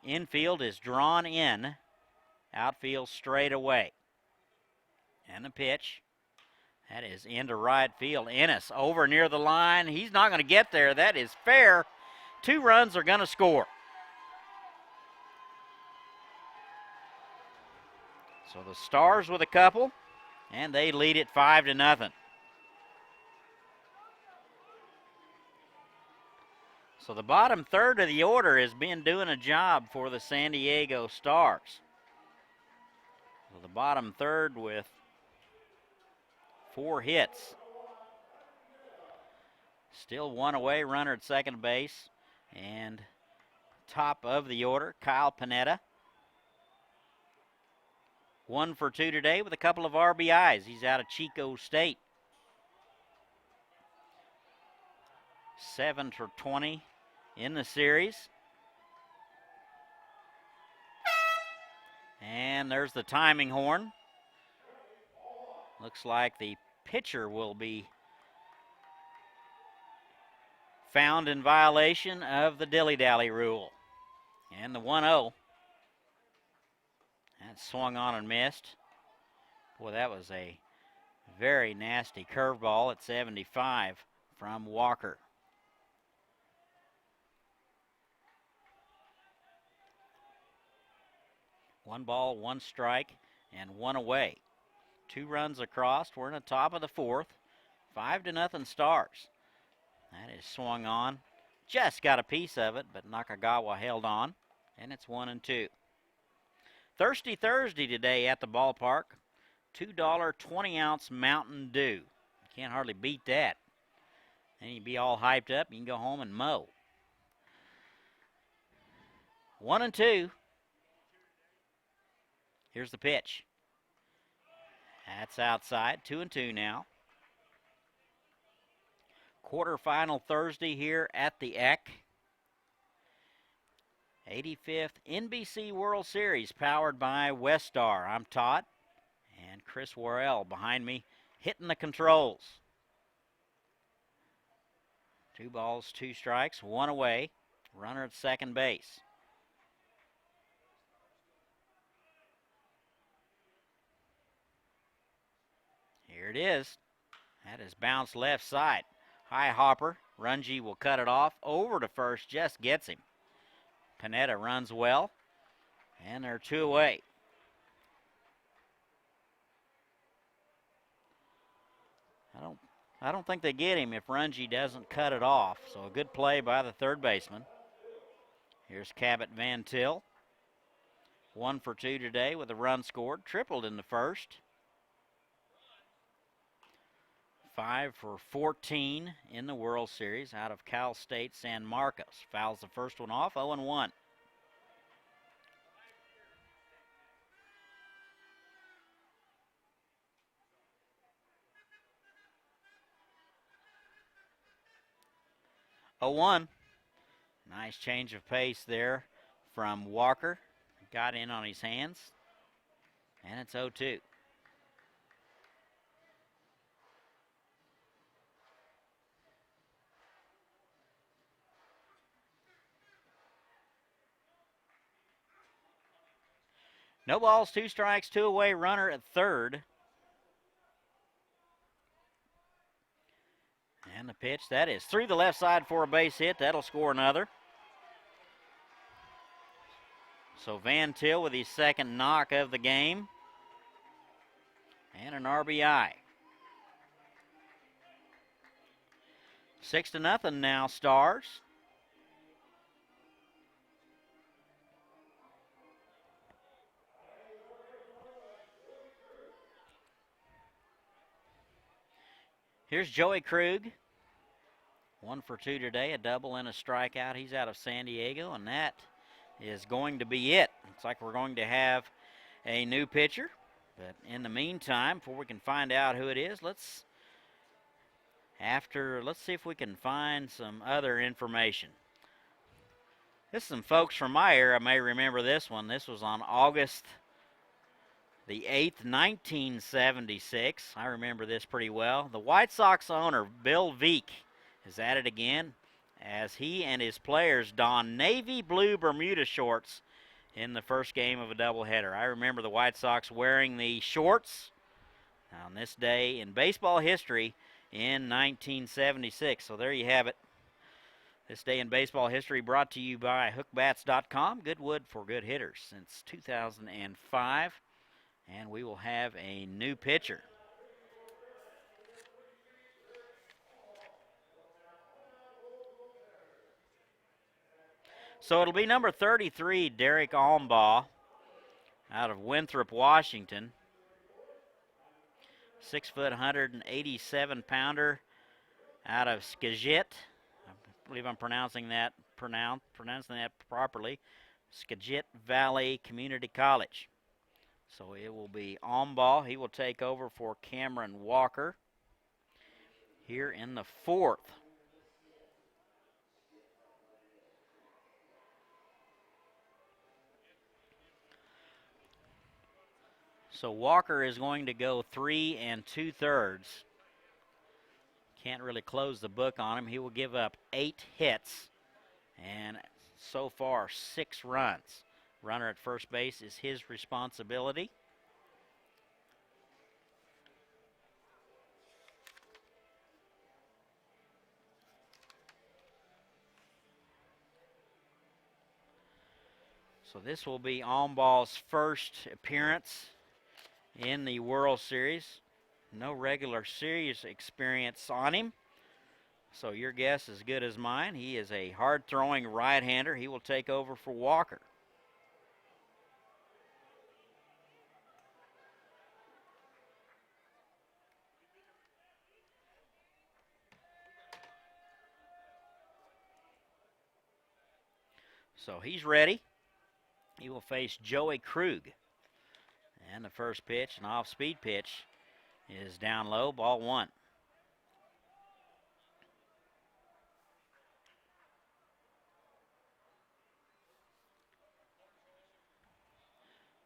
Infield is drawn in. Outfield straight away. And the pitch. That is into right field. Ennis over near the line. He's not going to get there. That is fair. 2 runs are going to score. So the Stars with a couple, and they lead it 5-0. So the bottom third of the order has been doing a job for the San Diego Stars. So the bottom third with 4 hits. Still 1 away, runner at second base. And top of the order, Kyle Pineda. 1 for 2 today with a couple of RBIs. He's out of Chico State. 7 for 20 in the series. And there's the timing horn. Looks like the pitcher will be found in violation of the dilly-dally rule. And the 1-0. That swung on and missed. Boy, that was a very nasty curveball at 75 from Walker. One ball, 1 strike, and 1 away. 2 runs across. We're in the top of the 4th. 5-0 Stars. That is swung on. Just got a piece of it, but Nakagawa held on, and it's 1-2. Thirsty Thursday today at the ballpark. $2 20-ounce Mountain Dew. You can't hardly beat that. And you be all hyped up, you can go home and mow. 1-2. Here's the pitch. That's outside. 2-2 now. Quarterfinal Thursday here at the Eck. 85th NBC World Series powered by Westar. I'm Todd, and Chris Worrell behind me hitting the controls. 2 balls, 2 strikes, 1 away. Runner at second base. Here it is. That is bounced left side. High hopper. Runge will cut it off. Over to first. Just gets him. Pineda runs well. And they're 2 away. I don't think they get him if Runge doesn't cut it off. So a good play by the third baseman. Here's Cabot Van Til. 1 for 2 today with a run scored. Tripled in the first. 5 for 14 in the World Series out of Cal State San Marcos. Fouls the first one off, 0-1. Nice change of pace there from Walker. Got in on his hands. And it's 0-2. No balls, 2 strikes, 2 away, runner at third. And the pitch, that is through the left side for a base hit. That'll score another. So Van Til with his second knock of the game. And an RBI. 6-0 now, Stars. Here's Joey Krug. 1 for 2 today, a double and a strikeout. He's out of San Diego, and that is going to be it. Looks like we're going to have a new pitcher. But in the meantime, before we can find out who it is, let's see if we can find some other information. This is some folks from my era may remember this one. This was on August the 8th, 1976. I remember this pretty well. The White Sox owner, Bill Veeck, is at it again as he and his players don navy blue Bermuda shorts in the first game of a doubleheader. I remember the White Sox wearing the shorts on this day in baseball history in 1976. So there you have it. This day in baseball history brought to you by hookbats.com. Good wood for good hitters since 2005. And we will have a new pitcher. So it'll be number 33, Derek Almbaugh, out of Winthrop, Washington. 6 foot, 187 pounder out of Skagit. I believe I'm pronouncing that properly. Skagit Valley Community College. So it will be Almbaugh. He will take over for Cameron Walker here in the 4th. So Walker is going to go 3 2/3. Can't really close the book on him. He will give up 8 hits and so far 6 runs. Runner at first base is his responsibility. So this will be Almbaugh's first appearance in the World Series. No regular series experience on him. So your guess is as good as mine. He is a hard-throwing right-hander. He will take over for Walker. So he's ready. He will face Joey Krug. And the first pitch, an off-speed pitch, is down low, ball 1.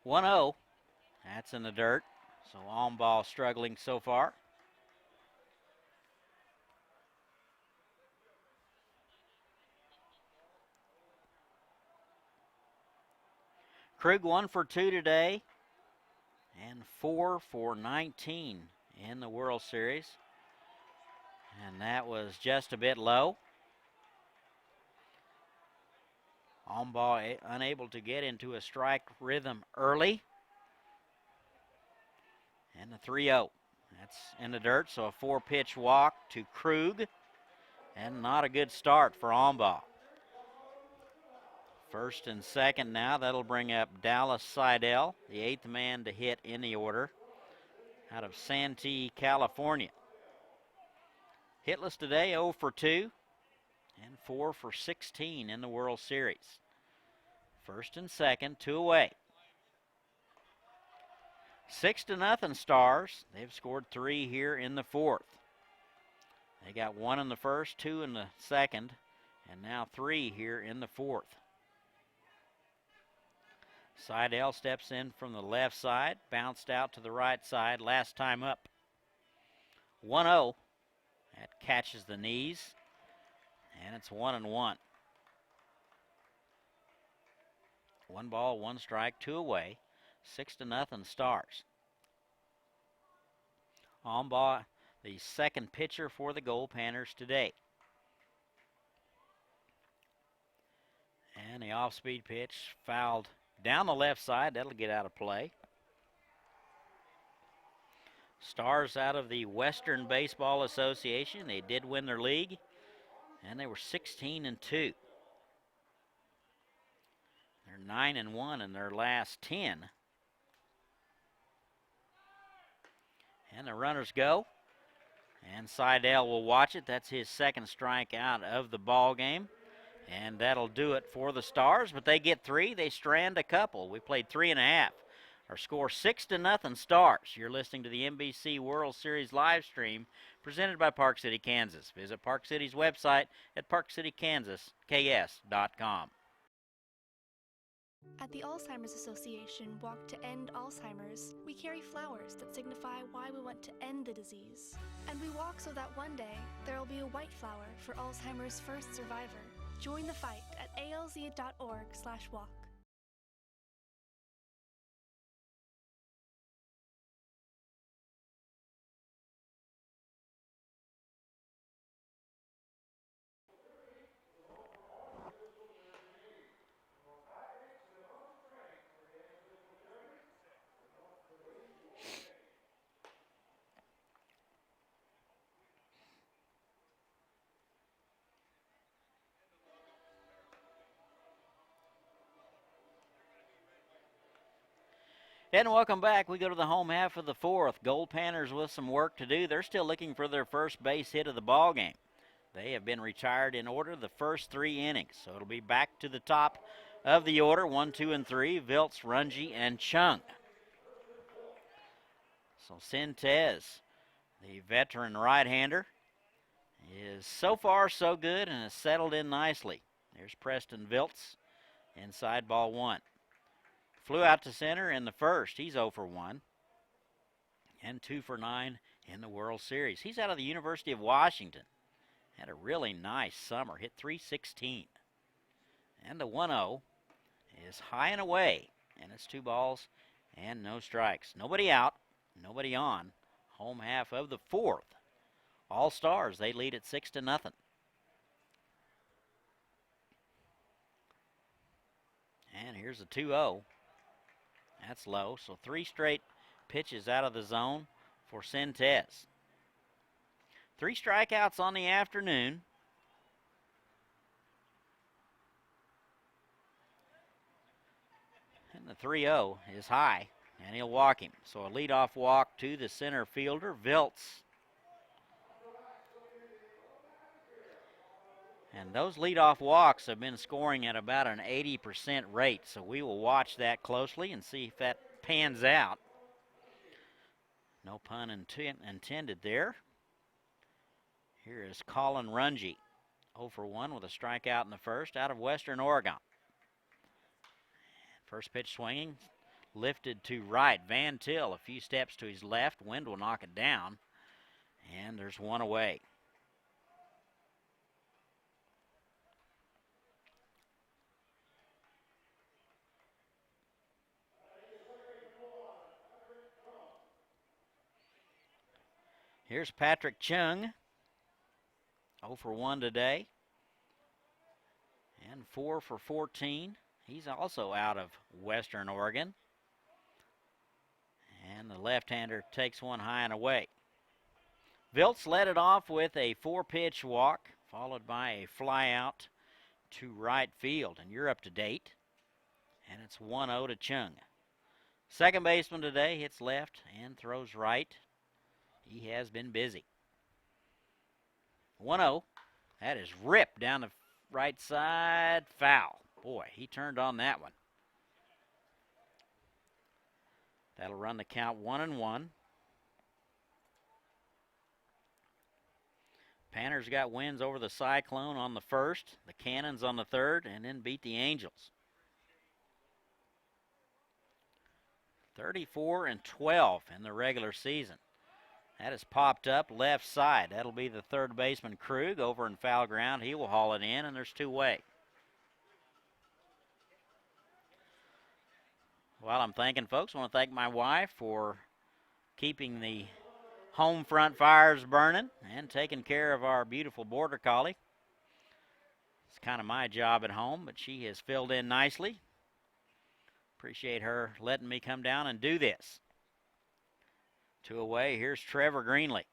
"1-0. That's in the dirt. So Almbaugh struggling so far. Krug 1 for 2 today and 4 for 19 in the World Series. And that was just a bit low. Almbaugh unable to get into a strike rhythm early. And the 3-0. That's in the dirt, so a 4-pitch walk to Krug. And not a good start for Almbaugh. First and second now. That'll bring up Dallas Seidel, the 8th man to hit in the order, out of Santee, California. Hitless today, 0 for 2 and 4 for 16 in the World Series. First and second, 2 away. 6-0 Stars. They've scored 3 here in the 4th. They got 1 in the first, 2 in the second, and now 3 here in the 4th. Seidel steps in from the left side, bounced out to the right side, last time up. 1-0. That catches the knees, and it's 1-1. 1 ball, 1 strike, 2 away. 6-0 Stars. On by the second pitcher for the Goldpanners today. And the off-speed pitch fouled down the left side. That'll get out of play. Stars out of the Western Baseball Association. They did win their league, and they were 16-2. They're 9-1 in their last 10. And the runners go. And Seidel will watch it. That's his second strikeout of the ball game. And that'll do it for the Stars, but they get 3. They strand a couple. We played 3.5. Our score 6-0 Stars. You're listening to the NBC World Series live stream presented by Park City, Kansas. Visit Park City's website at parkcitykansasks.com. At the Alzheimer's Association Walk to End Alzheimer's, we carry flowers that signify why we want to end the disease. And we walk so that one day there will be a white flower for Alzheimer's first survivor. Join the fight at alz.org/walk. And welcome back. We go to the home half of the fourth. Goldpanners with some work to do. They're still looking for their first base hit of the ball game. They have been retired in order the first 3 innings. So it'll be back to the top of the order. 1, 2, and 3. Viltz, Runge, and Chung. So Sintez, the veteran right-hander, is so far so good and has settled in nicely. There's Preston Viltz inside ball 1. Flew out to center in the first. He's 0 for 1. And 2 for 9 in the World Series. He's out of the University of Washington. Had a really nice summer. Hit .316. And the 1-0 is high and away. And it's 2 balls and no strikes. Nobody out. Nobody on. Home half of the fourth. All Stars, they lead at 6-0. And here's a 2-0. That's low. So 3 straight pitches out of the zone for Sintez. 3 strikeouts on the afternoon. And the 3-0 is high, and he'll walk him. So a leadoff walk to the center fielder, Viltz. And those leadoff walks have been scoring at about an 80% rate, so we will watch that closely and see if that pans out. No pun intended there. Here is Colin Runge, 0 for 1 with a strikeout in the first, out of Western Oregon. First pitch swinging, lifted to right. Van Til a few steps to his left. Wind will knock it down, and there's 1 away. Here's Patrick Chung, 0 for 1 today, and 4 for 14. He's also out of Western Oregon. And the left-hander takes 1 high and away. Viltz led it off with a 4-pitch walk, followed by a fly out to right field. And you're up to date. And it's 1-0 to Chung. Second baseman today hits left and throws right. He has been busy. 1-0. That is ripped down the right side. Foul. Boy, he turned on that one. That'll run the count 1-1. Panners got wins over the Cyclone on the first, the Cannons on the third, and then beat the Angels. 34-12 in the regular season. That has popped up left side. That'll be the third baseman, Krug, over in foul ground. He will haul it in, and there's 2 away. While I'm thanking folks, I want to thank my wife for keeping the home front fires burning and taking care of our beautiful border collie. It's kind of my job at home, but she has filled in nicely. Appreciate her letting me come down and do this. 2 away. Here's Trevor Greenlee.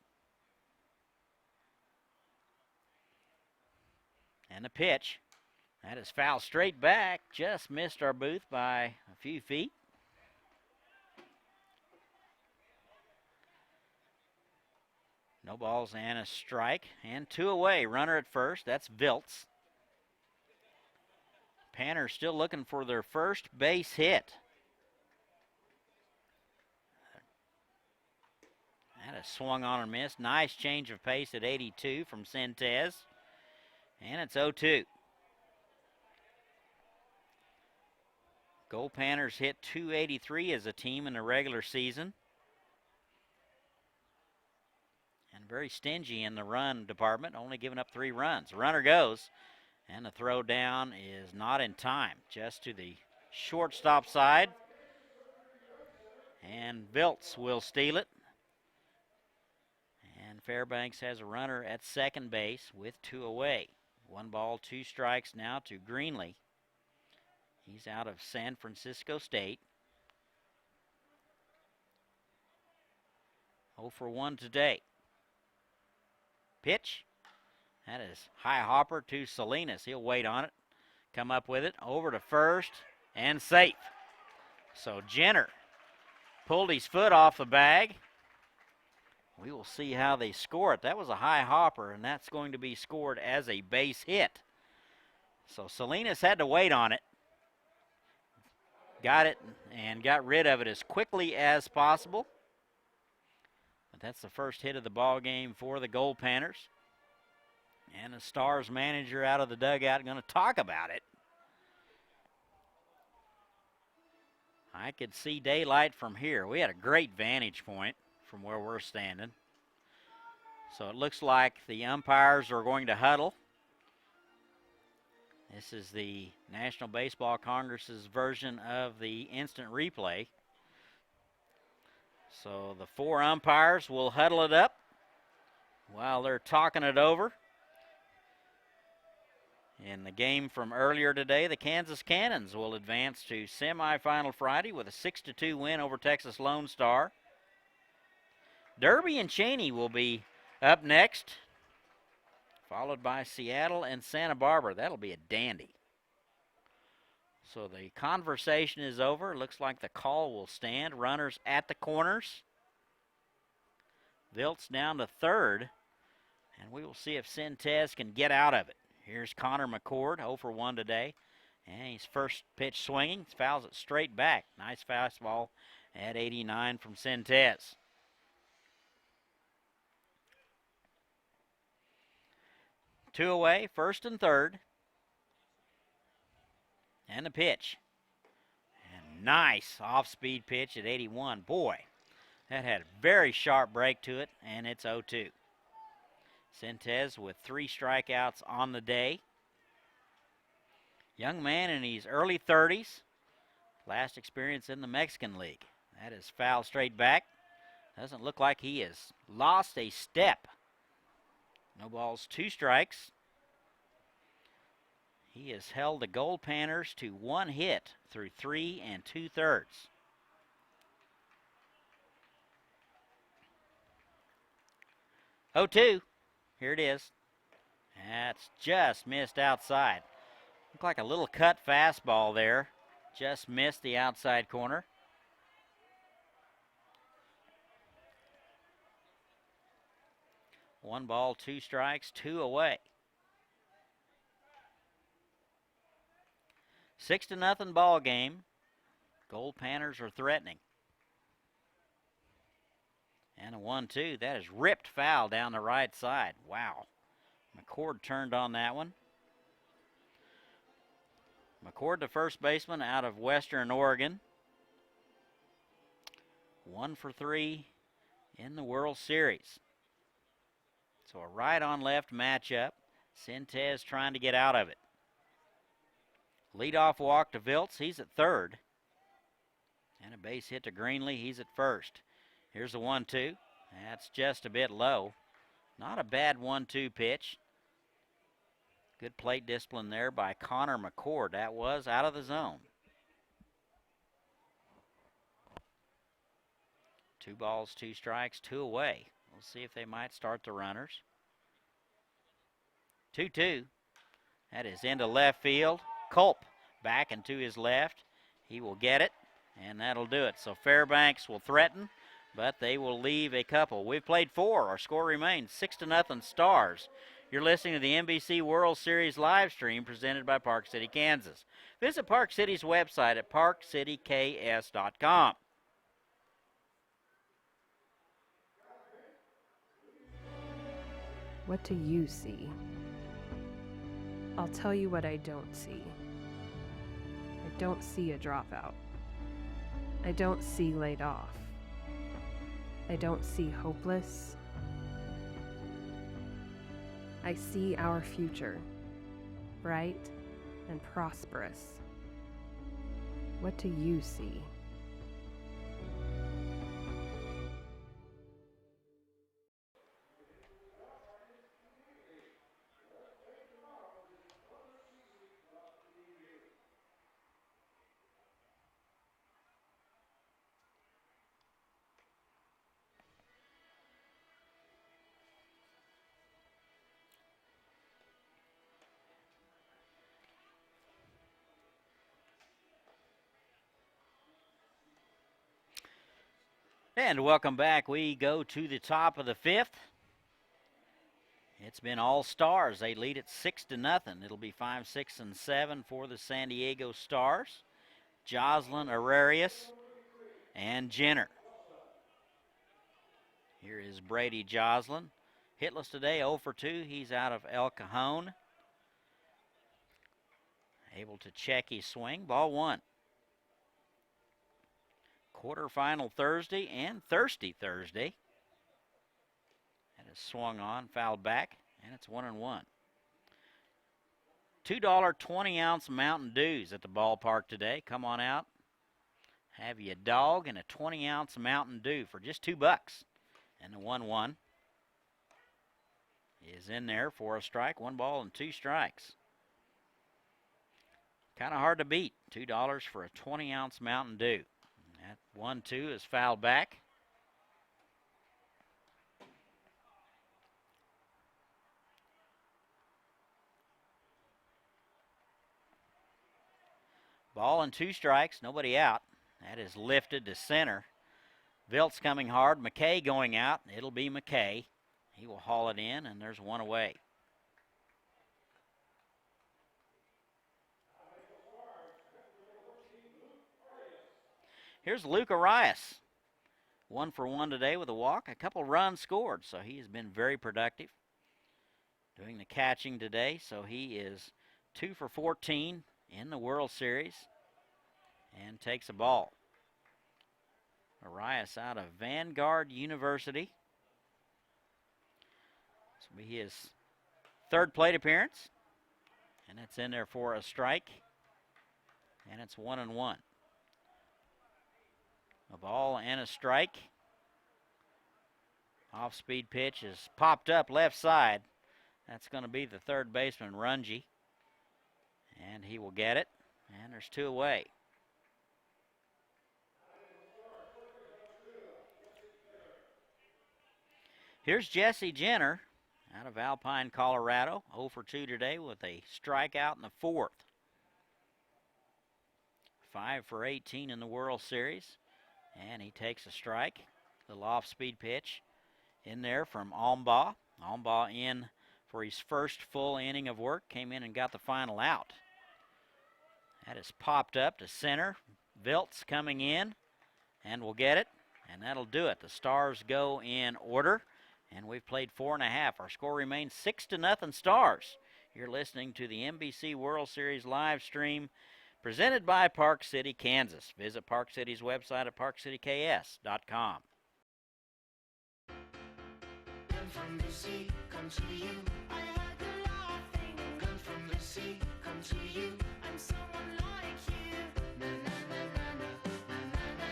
And the pitch. That is foul straight back. Just missed our booth by a few feet. No balls and a strike. And 2 away. Runner at first. That's Viltz. Panners still looking for their first base hit. That is swung on and missed. Nice change of pace at 82 from Sentez. And it's 0-2. Goldpanners hit .283 as a team in the regular season. And very stingy in the run department, only giving up 3 runs. Runner goes, and the throw down is not in time, just to the shortstop side. And Viltz will steal it. And Fairbanks has a runner at second base with 2 away. 1 ball, 2 strikes now to Greenlee. He's out of San Francisco State. 0 for 1 today. Pitch. That is high hopper to Salinas. He'll wait on it. Come up with it. Over to first and safe. So Jenner pulled his foot off the bag. We will see how they score it. That was a high hopper, and that's going to be scored as a base hit. So Salinas had to wait on it. Got it and got rid of it as quickly as possible. But that's the first hit of the ball game for the Goldpanners. And the Stars manager out of the dugout going to talk about it. I could see daylight from here. We had a great vantage point from where we're standing. So it looks like the umpires are going to huddle. This is the National Baseball Congress's version of the instant replay. So the 4 umpires will huddle it up while they're talking it over. In the game from earlier today, the Kansas Cannons will advance to semifinal Friday with a 6-2 win over Texas Lone Star. Derby and Cheney will be up next, followed by Seattle and Santa Barbara. That'll be a dandy. So the conversation is over. Looks like the call will stand. Runners at the corners. Viltz down to third, and we will see if Sentez can get out of it. Here's Connor McCord, 0 for 1 today. And he's first pitch swinging. Fouls it straight back. Nice fastball at 89 from Sentez. Two away, first and third. And the pitch. And nice off-speed pitch at 81. Boy, that had a very sharp break to it, and it's 0-2. Sentez with 3 strikeouts on the day. Young man in his early 30s. Last experience in the Mexican League. That is foul straight back. Doesn't look like he has lost a step. No balls, 2 strikes. He has held the Goldpanners to 1 hit through 3 2/3. Oh, 2. Here it is. That's just missed outside. Looked like a little cut fastball there. Just missed the outside corner. One ball, 2 strikes, 2 away. 6-0 ball game. Goldpanners are threatening. And a 1-2. That is ripped foul down the right side. Wow. McCord turned on that one. McCord, the first baseman out of Western Oregon. 1 for 3 in the World Series. So a right-on-left matchup. Sentez trying to get out of it. Leadoff walk to Viltz. He's at third. And a base hit to Greenlee. He's at first. Here's the 1-2. That's just a bit low. Not a bad 1-2 pitch. Good plate discipline there by Connor McCord. That was out of the zone. 2 balls, 2 strikes, 2 away. We'll see if they might start the runners. 2-2. That is into left field. Culp back into his left. He will get it, and that'll do it. So Fairbanks will threaten, but they will leave a couple. We've played 4. Our score remains 6-0 Stars. You're listening to the NBC World Series live stream presented by Park City, Kansas. Visit Park City's website at parkcityks.com. What do you see? I'll tell you what I don't see. I don't see a dropout. I don't see laid off. I don't see hopeless. I see our future, bright and prosperous. What do you see? And welcome back. We go to the top of the 5th. It's been all Stars. They lead it 6-0. It'll be 5, 6, and 7 for the San Diego Stars. Jocelyn, Ararias, and Jenner. Here is Brady Jocelyn. Hitless today, 0 for 2. He's out of El Cajon. Able to check his swing. Ball 1. Quarterfinal Thursday and Thirsty Thursday. That is swung on, fouled back, and it's 1-1. $2 20-ounce Mountain Dews at the ballpark today. Come on out. Have you a dog and a 20-ounce Mountain Dew for just $2. And the 1-1 is in there for a strike. 1 ball and 2 strikes. Kind of hard to beat. $2 for a 20-ounce Mountain Dew. That 1-2 is fouled back. Ball and 2 strikes, nobody out. That is lifted to center. Vilt's coming hard. McKay going out. It'll be McKay. He will haul it in, and there's 1 away. Here's Luke Arias. 1 for 1 today with a walk. A couple runs scored, so he has been very productive. Doing the catching today, so he is 2 for 14 in the World Series and takes a ball. Arias out of Vanguard University. This will be his 3rd plate appearance, and it's in there for a strike, and it's 1-1. A ball and a strike. Off-speed pitch is popped up left side. That's going to be the 3rd baseman, Runge. And he will get it. And there's 2 away. Here's Jesse Jenner out of Alpine, Colorado. 0 for 2 today with a strikeout in the 4th. 5 for 18 in the World Series. And he takes a strike. Little off-speed pitch in there from Almbaugh. Almbaugh in for his first full inning of work. Came in and got the final out. That is popped up to center. Vilt's coming in and will get it. And that'll do it. The Stars go in order. And we've played 4.5. Our score remains 6-0 Stars. You're listening to the NBC World Series live stream presented by Park City, Kansas. Visit Park City's website at parkcityks.com. From the sea, come to you. I heard the laughing. Come from the sea, come to you. I'm someone like you. Na na na na na na na na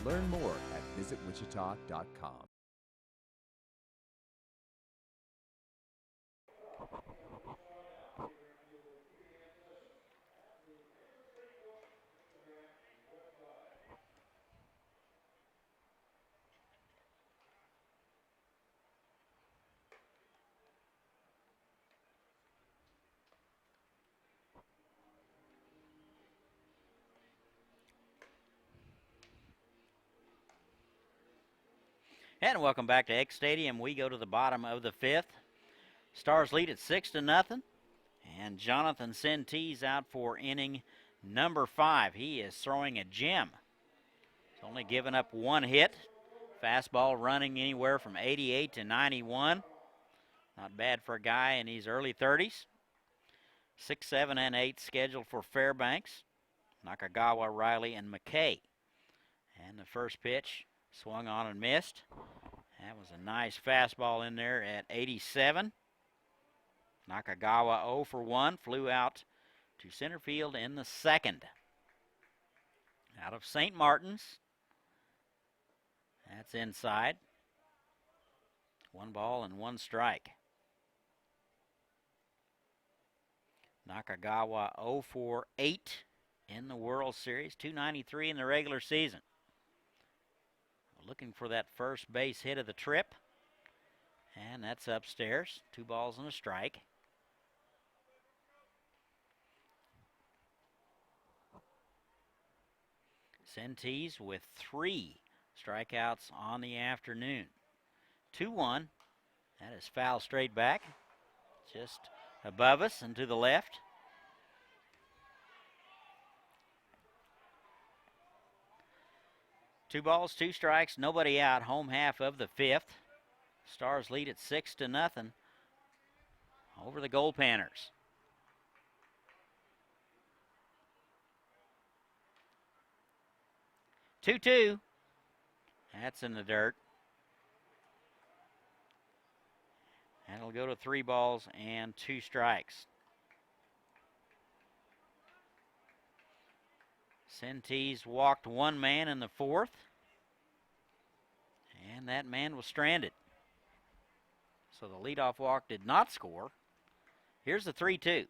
Learn more at visitwichita.com. And welcome back to X Stadium. We go to the bottom of the fifth. Stars lead at 6-0. And Jonathan Sentees out for inning number 5. He is throwing a gem. He's only given up one hit. Fastball running anywhere from 88 to 91. Not bad for a guy in his early 30s. 6, 7, and 8 scheduled for Fairbanks, Nakagawa, Riley, and McKay. And the first pitch swung on and missed. That was a nice fastball in there at 87. Nakagawa 0 for 1, flew out to center field in the second. Out of St. Martin's. That's inside. 1 ball and 1 strike. Nakagawa 0 for 8 in the World Series, 293 in the regular season. Looking for that first base hit of the trip. And that's upstairs. 2 balls and a strike. Sentees with 3 strikeouts on the afternoon. 2-1. That is foul straight back. Just above us and to the left. Two balls, 2 strikes, nobody out. Home half of the fifth. Stars lead at 6-0 over the Goldpanners. 2-2. That's in the dirt. That'll go to 3 balls and 2 strikes. Sentees walked 1 man in the 4th. And that man was stranded. So the leadoff walk did not score. Here's the 3-2.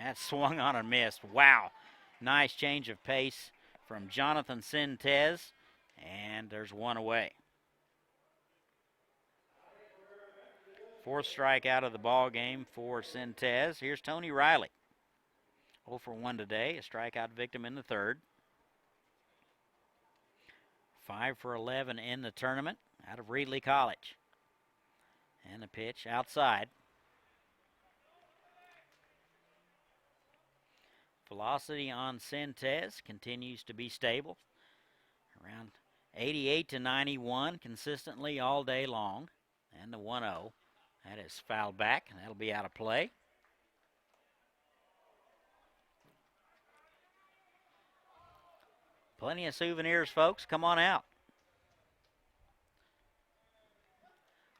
That swung on and missed. Wow. Nice change of pace from Jonathan Sentees. And there's 1 away. 4th strikeout of the ball game for Sentees. Here's Tony Riley. 0 for 1 today. A strikeout victim in the 3rd. 5 for 11 in the tournament out of Reedley College. And a pitch outside. Velocity on Sentees continues to be stable. Around 88 to 91 consistently all day long. And the 1-0. That is fouled back, and that'll be out of play. Plenty of souvenirs, folks. Come on out.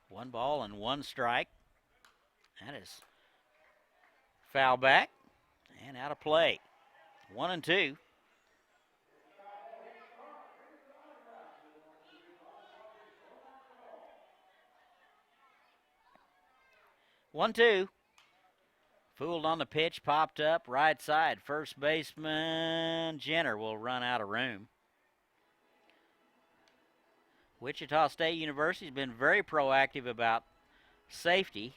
1 ball and 1 strike. That is foul back and out of play. 1-2. One, 2. Fooled on the pitch, popped up, right side. First baseman Jenner will run out of room. Wichita State University has been very proactive about safety,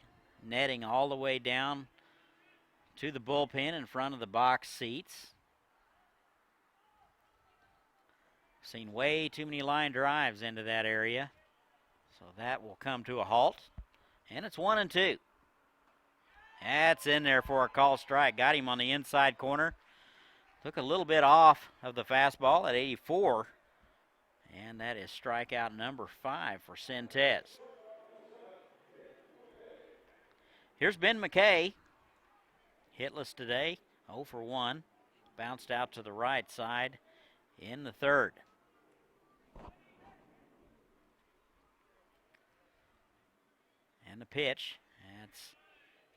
netting all the way down to the bullpen in front of the box seats. Seen way too many line drives into that area, so that will come to a halt. And it's 1-2. That's in there for a call strike. Got him on the inside corner. Took a little bit off of the fastball at 84. And that is strikeout number 5 for Sentees. Here's Ben McKay. Hitless today, 0 for 1. Bounced out to the right side in the 3rd. And the pitch. That's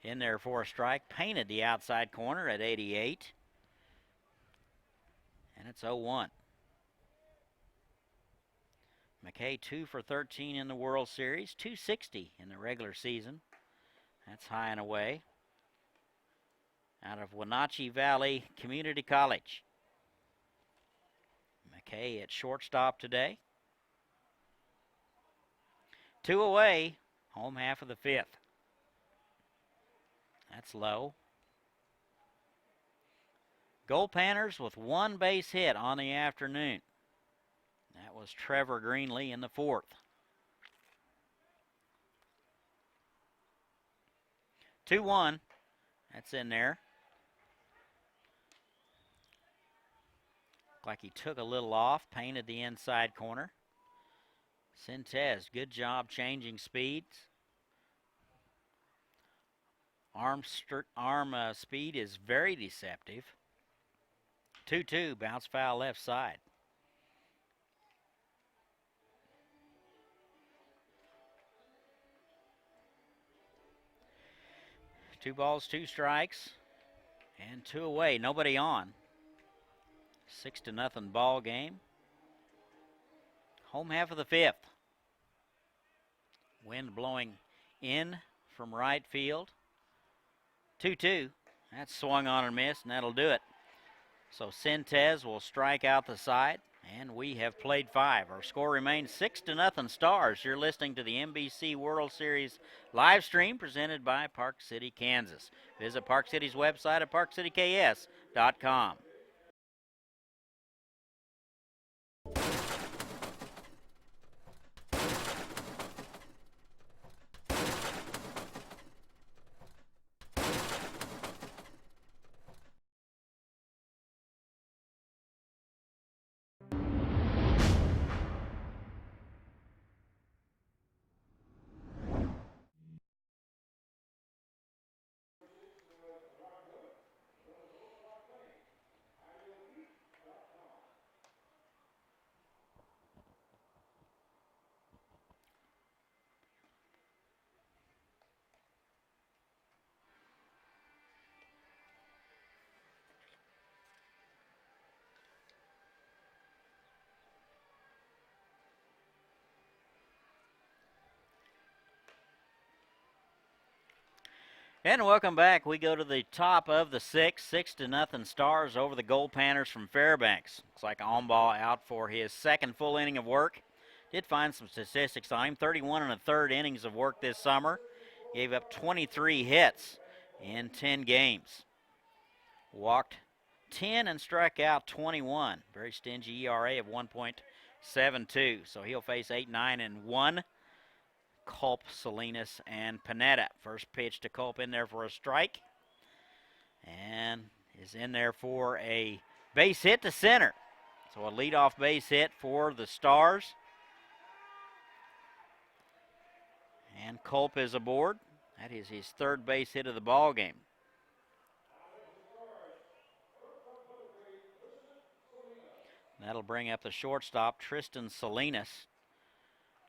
in there for a strike. Painted the outside corner at 88. And it's 0-1. McKay 2 for 13 in the World Series, 260 in the regular season. That's high and away. Out of Wenatchee Valley Community College. McKay at shortstop today. 2 away, home half of the 5th. That's low. Goldpanners with 1 base hit on the afternoon. That was Trevor Greenlee in the 4th. 2-1. That's in there. Looked like he took a little off, painted the inside corner. Sintez, good job changing speeds. Arm speed is very deceptive. 2-2, bounce foul left side. Two balls, 2 strikes, and 2 away. Nobody on. 6-0 ball game. Home half of the 5th. Wind blowing in from right field. 2-2. That's swung on and missed, and that'll do it. So Sintez will strike out the side, and we have played 5. Our score remains 6-0 Stars. You're listening to the NBC World Series live stream presented by Park City, Kansas. Visit Park City's website at parkcityks.com. And welcome back. We go to the top of the 6th, 6-0 Stars over the Goldpanners from Fairbanks. Looks like Ombaugh out for his 2nd full inning of work. Did find some statistics on him. 31 1/3 innings of work this summer. Gave up 23 hits in 10 games. Walked 10 and struck out 21. Very stingy ERA of 1.72. So he'll face 8-9-1. Culp, Salinas, and Panetta. First pitch to Culp in there for a strike. And is in there for a base hit to center. So a leadoff base hit for the Stars. And Culp is aboard. That is his 3rd base hit of the ball game. That'll bring up the shortstop, Tristan Salinas.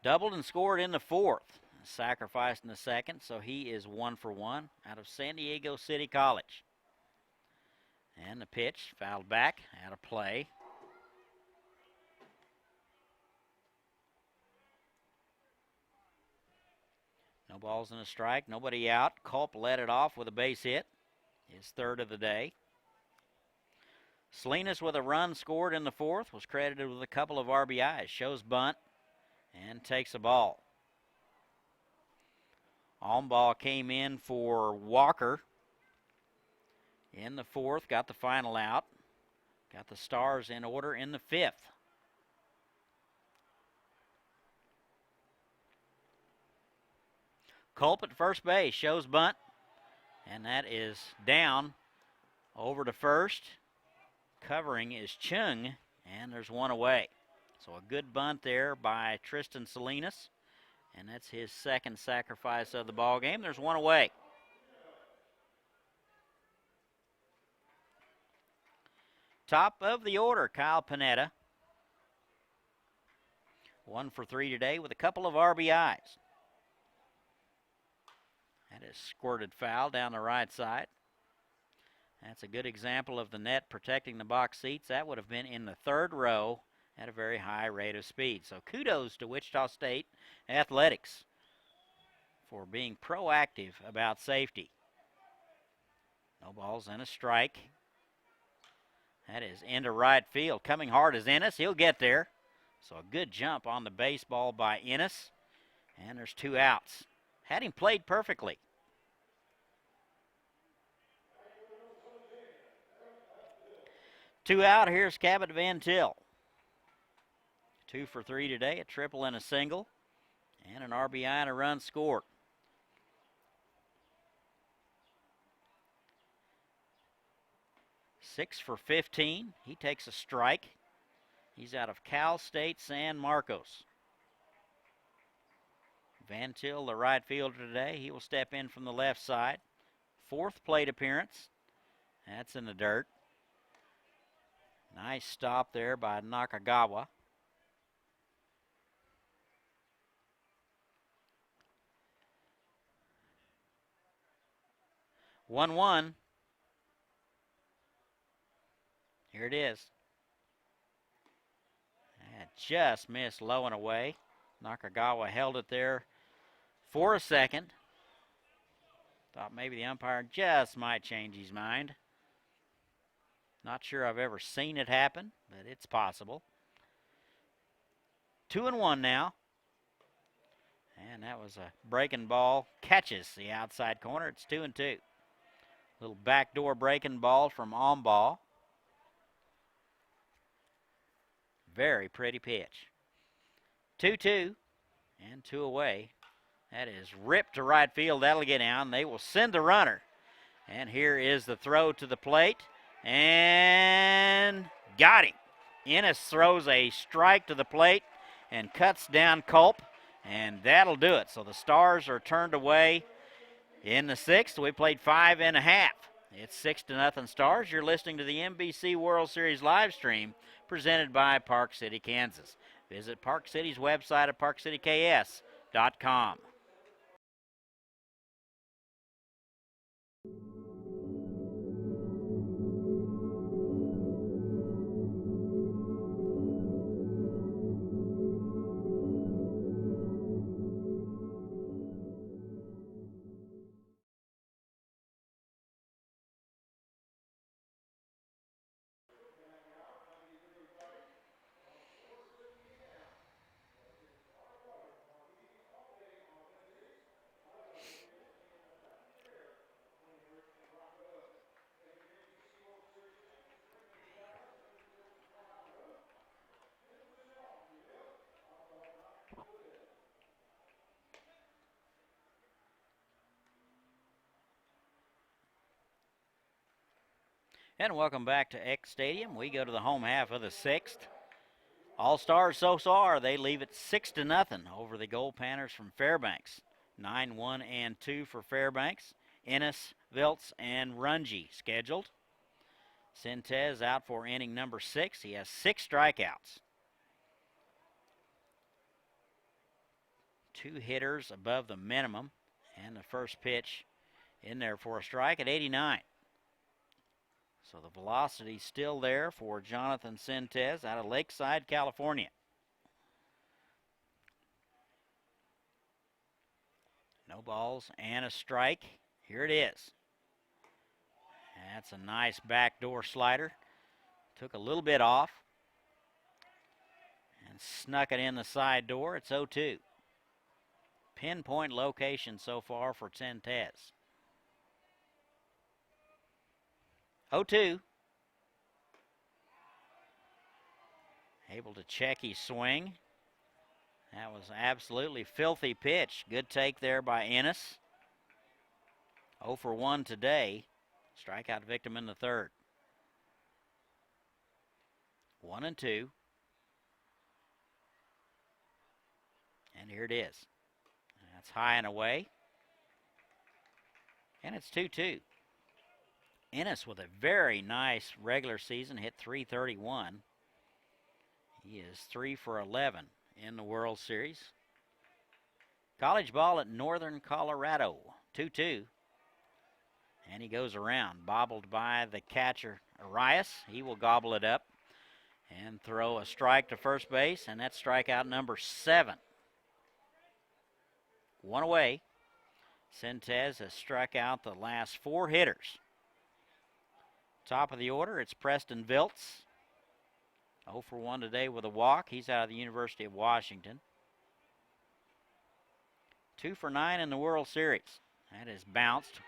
Doubled and scored in the 4th. Sacrificed in the 2nd, so he is 1 for 1 out of San Diego City College. And the pitch fouled back, out of play. No balls and a strike, nobody out. Culp led it off with a base hit, his 3rd of the day. Salinas with a run scored in the 4th, was credited with a couple of RBIs. Shows bunt and takes a ball. Ombaugh came in for Walker in the 4th, got the final out. Got the Stars in order in the 5th. Culp at first base, shows bunt, and that is down over to first. Covering is Chung, and there's 1 away. So a good bunt there by Tristan Salinas, and that's his 2nd sacrifice of the ball game. There's 1 away. Top of the order, Kyle Panetta. 1 for 3 today with a couple of RBIs. That is squirted foul down the right side. That's a good example of the net protecting the box seats. That would have been in the 3rd row at a very high rate of speed. So kudos to Wichita State Athletics for being proactive about safety. No balls and a strike. That is into right field. Coming hard is Ennis. He'll get there. So a good jump on the baseball by Ennis. And there's 2 outs. Had him played perfectly. Two out. Here's Cabot Van Til. 2 for 3 today. A triple and a single. And an RBI and a run scored. Six for 15. He takes a strike. He's out of Cal State San Marcos. Van Til, the right fielder today, he will step in from the left side. 4th plate appearance. That's in the dirt. Nice stop there by Nakagawa. One. Here it is. That just missed low and away. Nakagawa held it there for a second. Thought maybe the umpire just might change his mind. Not sure I've ever seen it happen, but it's possible. 2-1 now. And that was a breaking ball. Catches the outside corner. It's 2-2. Little backdoor breaking ball from Omball. Very pretty pitch. 2-2 and 2 away. That is ripped to right field. That'll get down. They will send the runner. And here is the throw to the plate. And got him. Ennis throws a strike to the plate and cuts down Culp. And that'll do it. So the Stars are turned away in the 6th. We played 5 1/2. It's 6-0 Stars. You're listening to the NBC World Series live stream presented by Park City, Kansas. Visit Park City's website at parkcityks.com. And welcome back to Eck Stadium. We go to the home half of the 6th. All-Stars so far, they leave it 6-0 over the Goldpanners from Fairbanks. 9-1-2 for Fairbanks. Ennis, Viltz, and Runge scheduled. Sintez out for inning number 6. He has 6 strikeouts. 2 hitters above the minimum. And the first pitch in there for a strike at 89. So the velocity's still there for Jonathan Sintez out of Lakeside, California. No balls and a strike. Here it is. That's a nice backdoor slider. Took a little bit off and snuck it in the side door. It's 0-2. Pinpoint location so far for Sintez. 0-2. Able to check his swing. That was absolutely filthy pitch. Good take there by Ennis. 0 for 1 today. Strikeout victim in the 3rd. 1-2. And here it is. That's high and away. And it's 2-2. Ennis with a very nice regular season, hit .331. He is 3 for 11 in the World Series. College ball at Northern Colorado, 2-2. And he goes around, bobbled by the catcher, Arias. He will gobble it up. and throw a strike to first base, and that's strikeout number 7. One away. Sentez has struck out the last 4 hitters. Top of the order, it's Preston Viltz. 0 for 1 today with a walk. He's out of the University of Washington. 2 for 9 in the World Series. That is bounced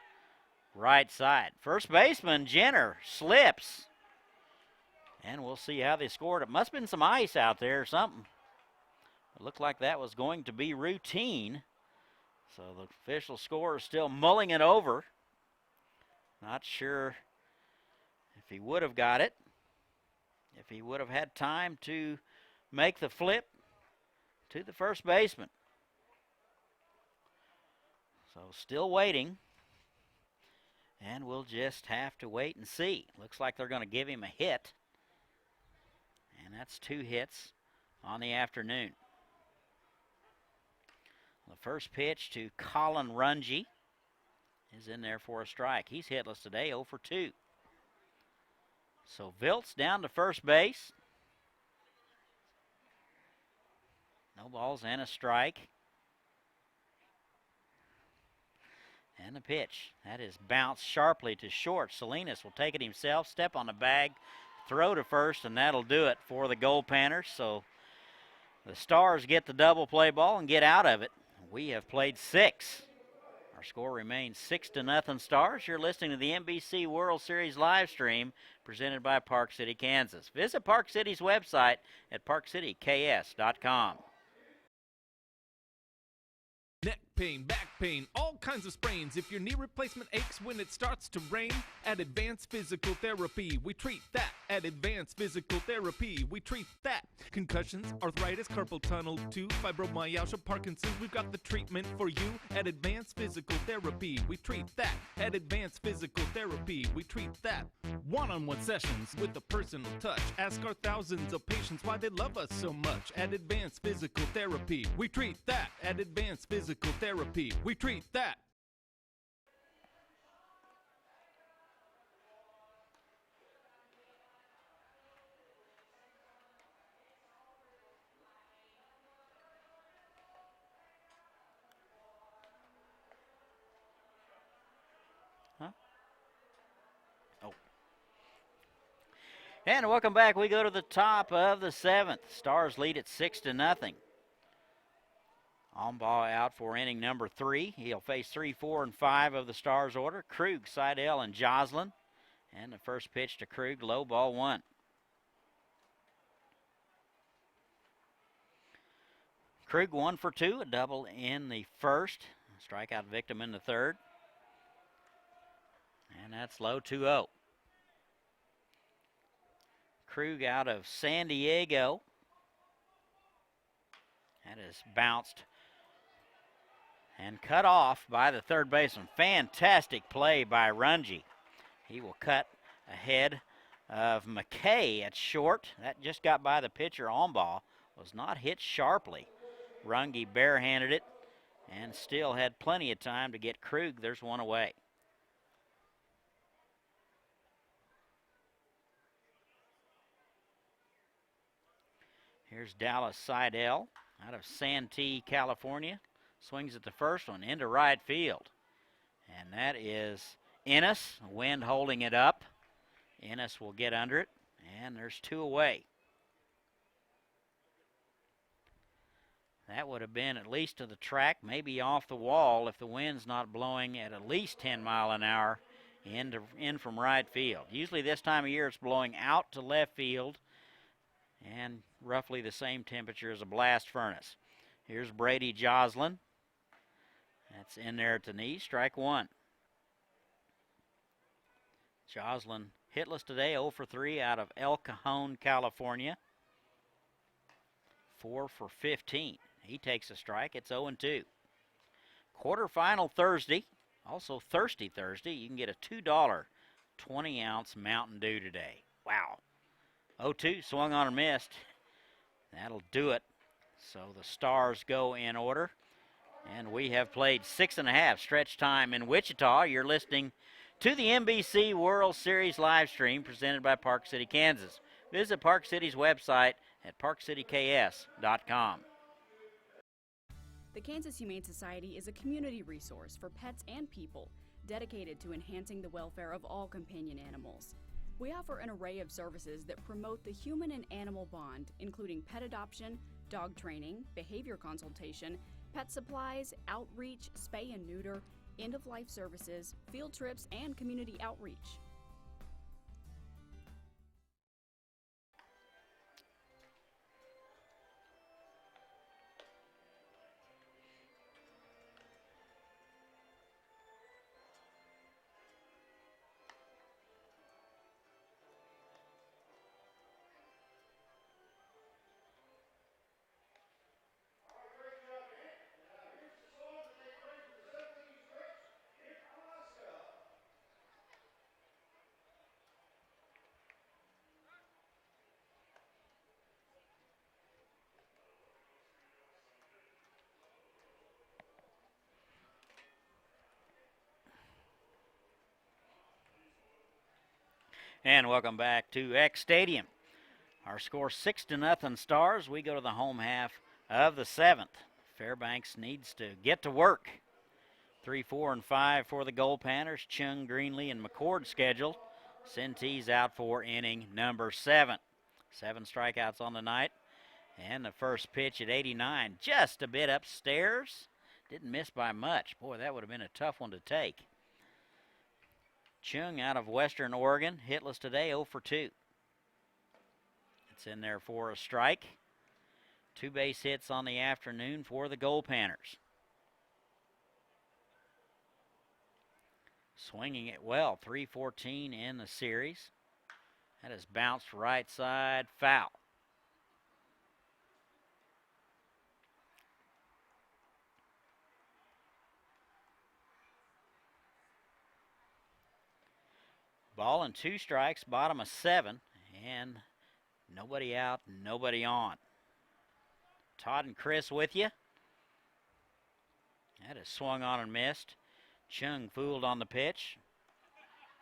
right side. First baseman Jenner slips. And we'll see how they scored. It must have been some ice out there or something. It looked like that was going to be routine. So the official scorer is still mulling it over. Not sure if he would have got it. If he would have had time to make the flip to the first baseman. So still waiting. And we'll just have to wait and see. Looks like they're going to give him a hit. And that's 2 hits on the afternoon. The first pitch to Colin Runge is in there for a strike. He's hitless today, 0 for 2. So Viltz down to first base. No balls and a strike. And the pitch. That is bounced sharply to short. Salinas will take it himself, step on the bag, throw to first, and that'll do it for the Goldpanners. So the Stars get the double play ball and get out of it. We have played 6. Our score remains 6-0 Stars. You're listening to the NBC World Series live stream presented by Park City, Kansas. Visit Park City's website at parkcityks.com. Neck pain, back pain, all kinds of sprains. If your knee replacement aches when it starts to rain, at Advanced Physical Therapy, we treat that. At Advanced Physical Therapy, we treat that. Concussions, arthritis, carpal tunnel, too, fibromyalgia, Parkinson's, we've got the treatment for you. At Advanced Physical Therapy, we treat that. At Advanced Physical Therapy, we treat that. One-on-one sessions with a personal touch. Ask our thousands of patients why they love us so much. At Advanced Physical Therapy, we treat that. At Advanced Physical Therapy, we treat that. And welcome back. We go to the top of the 7th. Stars lead at 6-0. Ombaugh out for inning number 3. He'll face 3, 4, and 5 of the Stars order. Krug, Seidel, and Joslin. And the first pitch to Krug, low, ball 1. Krug 1 for 2, a double in the first. Strikeout victim in the third. And that's low, 2-0. Krug out of San Diego. That is bounced and cut off by the third baseman. Fantastic play by Runge. He will cut ahead of McKay at short. That just got by the pitcher. Ombaugh was not hit sharply. Runge barehanded it and still had plenty of time to get Krug. There's one away. Here's Dallas Seidel out of Santee, California. Swings at the first one into right field. And that is Ennis. Wind holding it up. Ennis will get under it. And there's 2 away. That would have been at least to the track, maybe off the wall if the wind's not blowing at least 10 mile an hour in from right field. Usually this time of year it's blowing out to left field and roughly the same temperature as a blast furnace. Here's Brady Joslin. That's in there at the knee, strike 1. Joslin hitless today, 0 for 3 out of El Cajon, California. 4 for 15. He takes a strike. It's 0-2. Quarterfinal Thursday, also Thirsty Thursday. You can get a $2 20-ounce Mountain Dew today. Wow. 0-2, swung on and missed. That'll do it. So the Stars go in order. And we have played 6.5 stretch time in Wichita. You're listening to the NBC World Series live stream presented by Park City, Kansas. Visit Park City's website at parkcityks.com. The Kansas Humane Society is a community resource for pets and people dedicated to enhancing the welfare of all companion animals. We offer an array of services that promote the human and animal bond, including pet adoption, dog training, behavior consultation, pet supplies, outreach, spay and neuter, end-of-life services, field trips, and community outreach. And welcome back to X Stadium. Our score 6-0 Stars. We go to the home half of the 7th. Fairbanks needs to get to work. 3, 4, and 5 for the Goldpanners. Chung, Greenlee, and McCord scheduled. Sintee's out for inning number 7. 7 strikeouts on the night. And the first pitch at 89, just a bit upstairs. Didn't miss by much. Boy, that would have been a tough one to take. Chung out of Western Oregon, hitless today, 0 for 2. It's in there for a strike. 2 base hits on the afternoon for the Goldpanners. Swinging it well, 3-14 in the series. That is bounced right side, foul. Ball and 2 strikes, bottom of 7, and nobody out, nobody on. Todd and Chris with you. That is swung on and missed. Chung fooled on the pitch.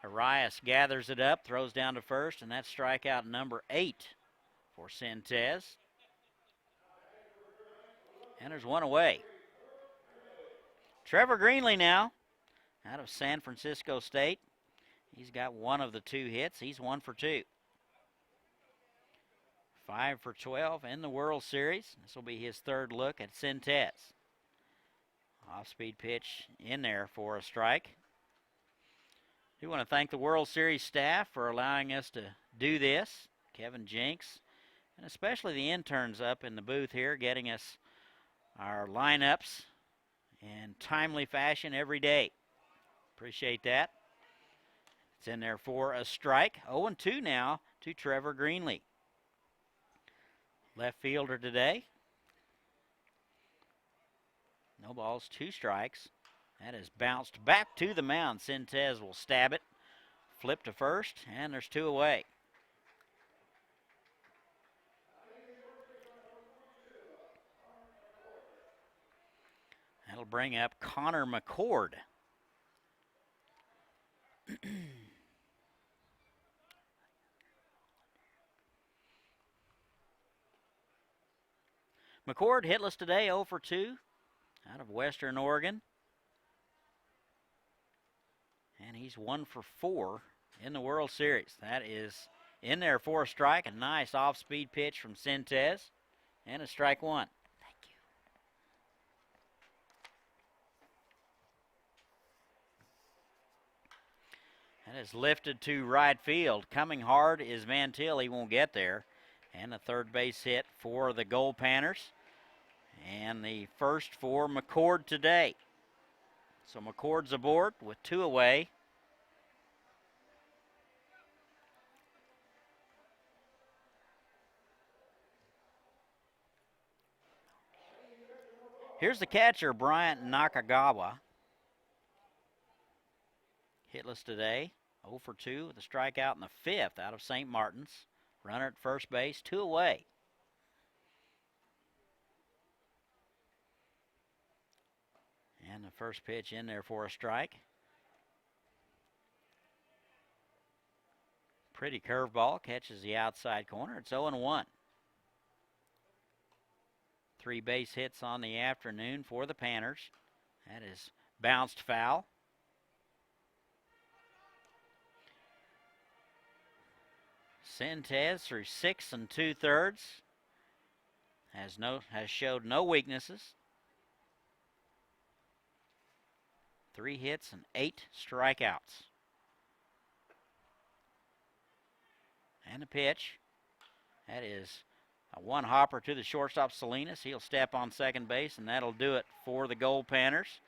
Arias gathers it up, throws down to first, and that's strikeout number 8 for Sintez. And there's one away. Trevor Greenlee now, out of San Francisco State. He's got one of the 2 hits. He's 1 for 2. 5 for 12 in the World Series. This will be his 3rd look at Sintez. Off-speed pitch in there for a strike. We want to thank the World Series staff for allowing us to do this. Kevin Jinks, and especially the interns up in the booth here, getting us our lineups in timely fashion every day. Appreciate that. It's in there for a strike. 0-2 now to Trevor Greenlee. Left fielder today. No balls, 2 strikes. That is bounced back to the mound. Sintez will stab it. Flip to first, and there's 2 away. That'll bring up Connor McCord. McCord hitless today, 0 for 2, out of Western Oregon. And he's 1 for 4 in the World Series. That is in there for a strike. A nice off-speed pitch from Sintez. And a strike 1. Thank you. That is lifted to right field. Coming hard is Mantil. He won't get there. And a 3rd base hit for the Goldpanners. And the first for McCord today. So McCord's aboard with 2 away. Here's the catcher, Bryant Nakagawa. Hitless today, 0 for 2 with a strikeout in the 5th out of St. Martin's. Runner at first base, 2 away. And the first pitch in there for a strike. Pretty curveball, catches the outside corner. It's 0-1. 3 base hits on the afternoon for the Panners. That is bounced foul. Sintez through 6 2/3 has showed no weaknesses. 3 hits and 8 strikeouts. And a pitch. That is a one hopper to the shortstop, Salinas. He'll step on second base, and that'll do it for the Goldpanners.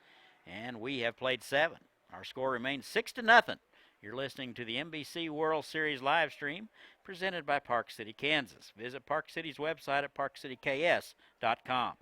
And we have played 7. Our score remains 6-0. You're listening to the NBC World Series live stream presented by Park City, Kansas. Visit Park City's website at parkcityks.com.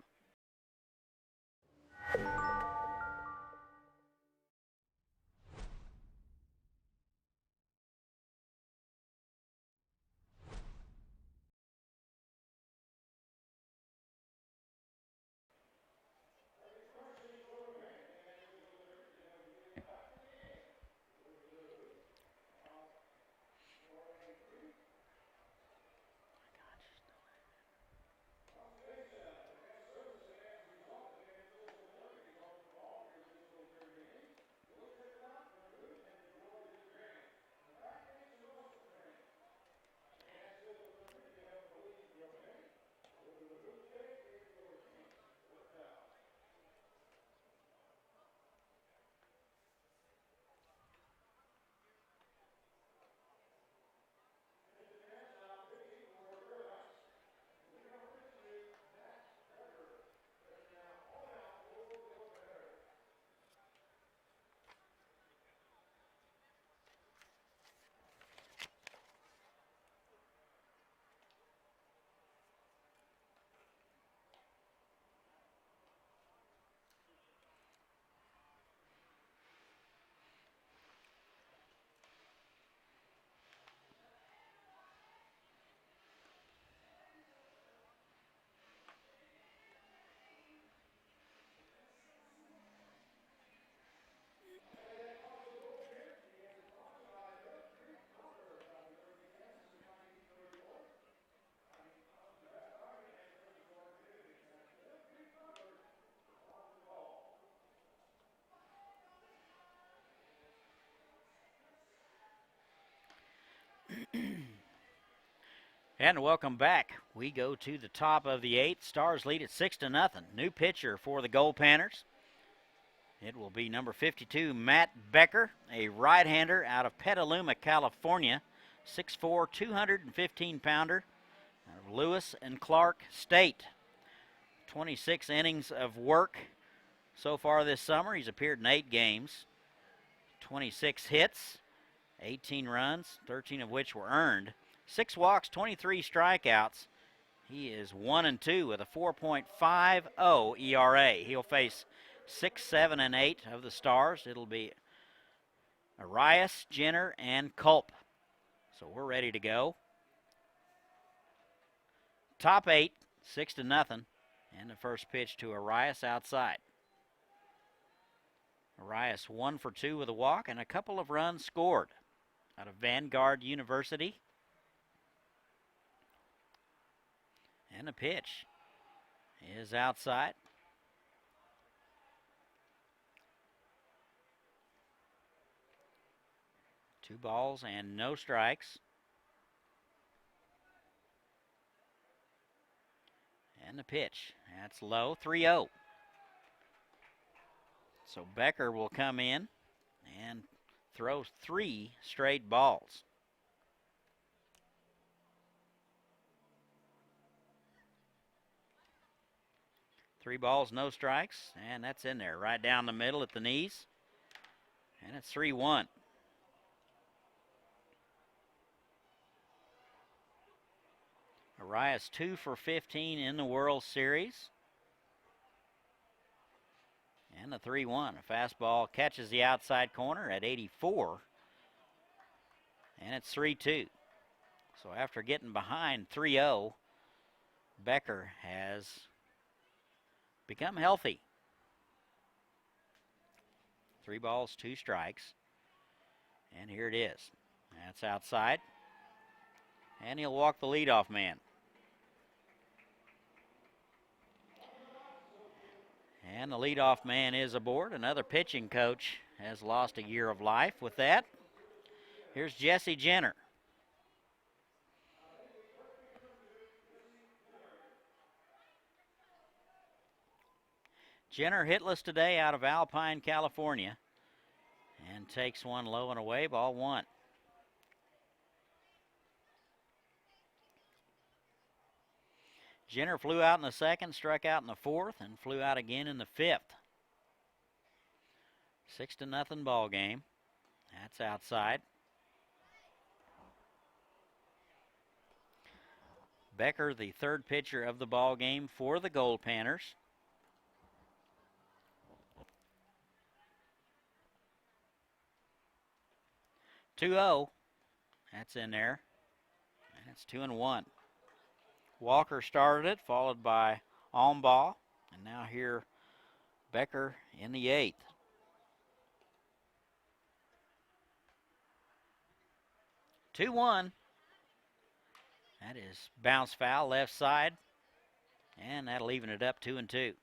And welcome back. We go to the top of the 8th. Stars lead at 6-0. New pitcher for the Goldpanners. It will be number 52, Matt Becker, a right-hander out of Petaluma, California. 6'4", 215-pounder out of Lewis and Clark State. 26 innings of work so far this summer. He's appeared in 8 games. 26 hits, 18 runs, 13 of which were earned. 6 walks, 23 strikeouts. He is 1-2 with a 4.50 ERA. He'll face 6, 7, and 8 of the Stars. It'll be Arias, Jenner, and Culp. So we're ready to go. Top 8, 6-0. And the first pitch to Arias outside. Arias 1 for 2 with a walk and a couple of runs scored out of Vanguard University. And the pitch is outside. Two balls and no strikes. And the pitch, that's low, 3-0. So Becker will come in and throw 3 straight balls. Three balls, no strikes, and that's in there, right down the middle at the knees. And it's 3-1. Arias 2 for 15 in the World Series. And the 3-1. A fastball catches the outside corner at 84. And it's 3-2. So after getting behind 3-0, Becker has become healthy. 3 balls, 2 strikes. And here it is. That's outside. And he'll walk the leadoff man. And the leadoff man is aboard. Another pitching coach has lost a year of life with that. Here's Jesse Jenner. Jenner hitless today out of Alpine, California. And takes one low and away, ball one. Jenner flew out in the second, struck out in the fourth, and flew out again in the fifth. 6-0 ball game. That's outside. Becker, the third pitcher of the ball game for the Goldpanners. Two-0. That's in there. And it's 2-1. Walker started it, followed by Almbaugh. And now here Becker in the eighth. Two-1. That is bounce foul left side. And that'll even it up 2-2.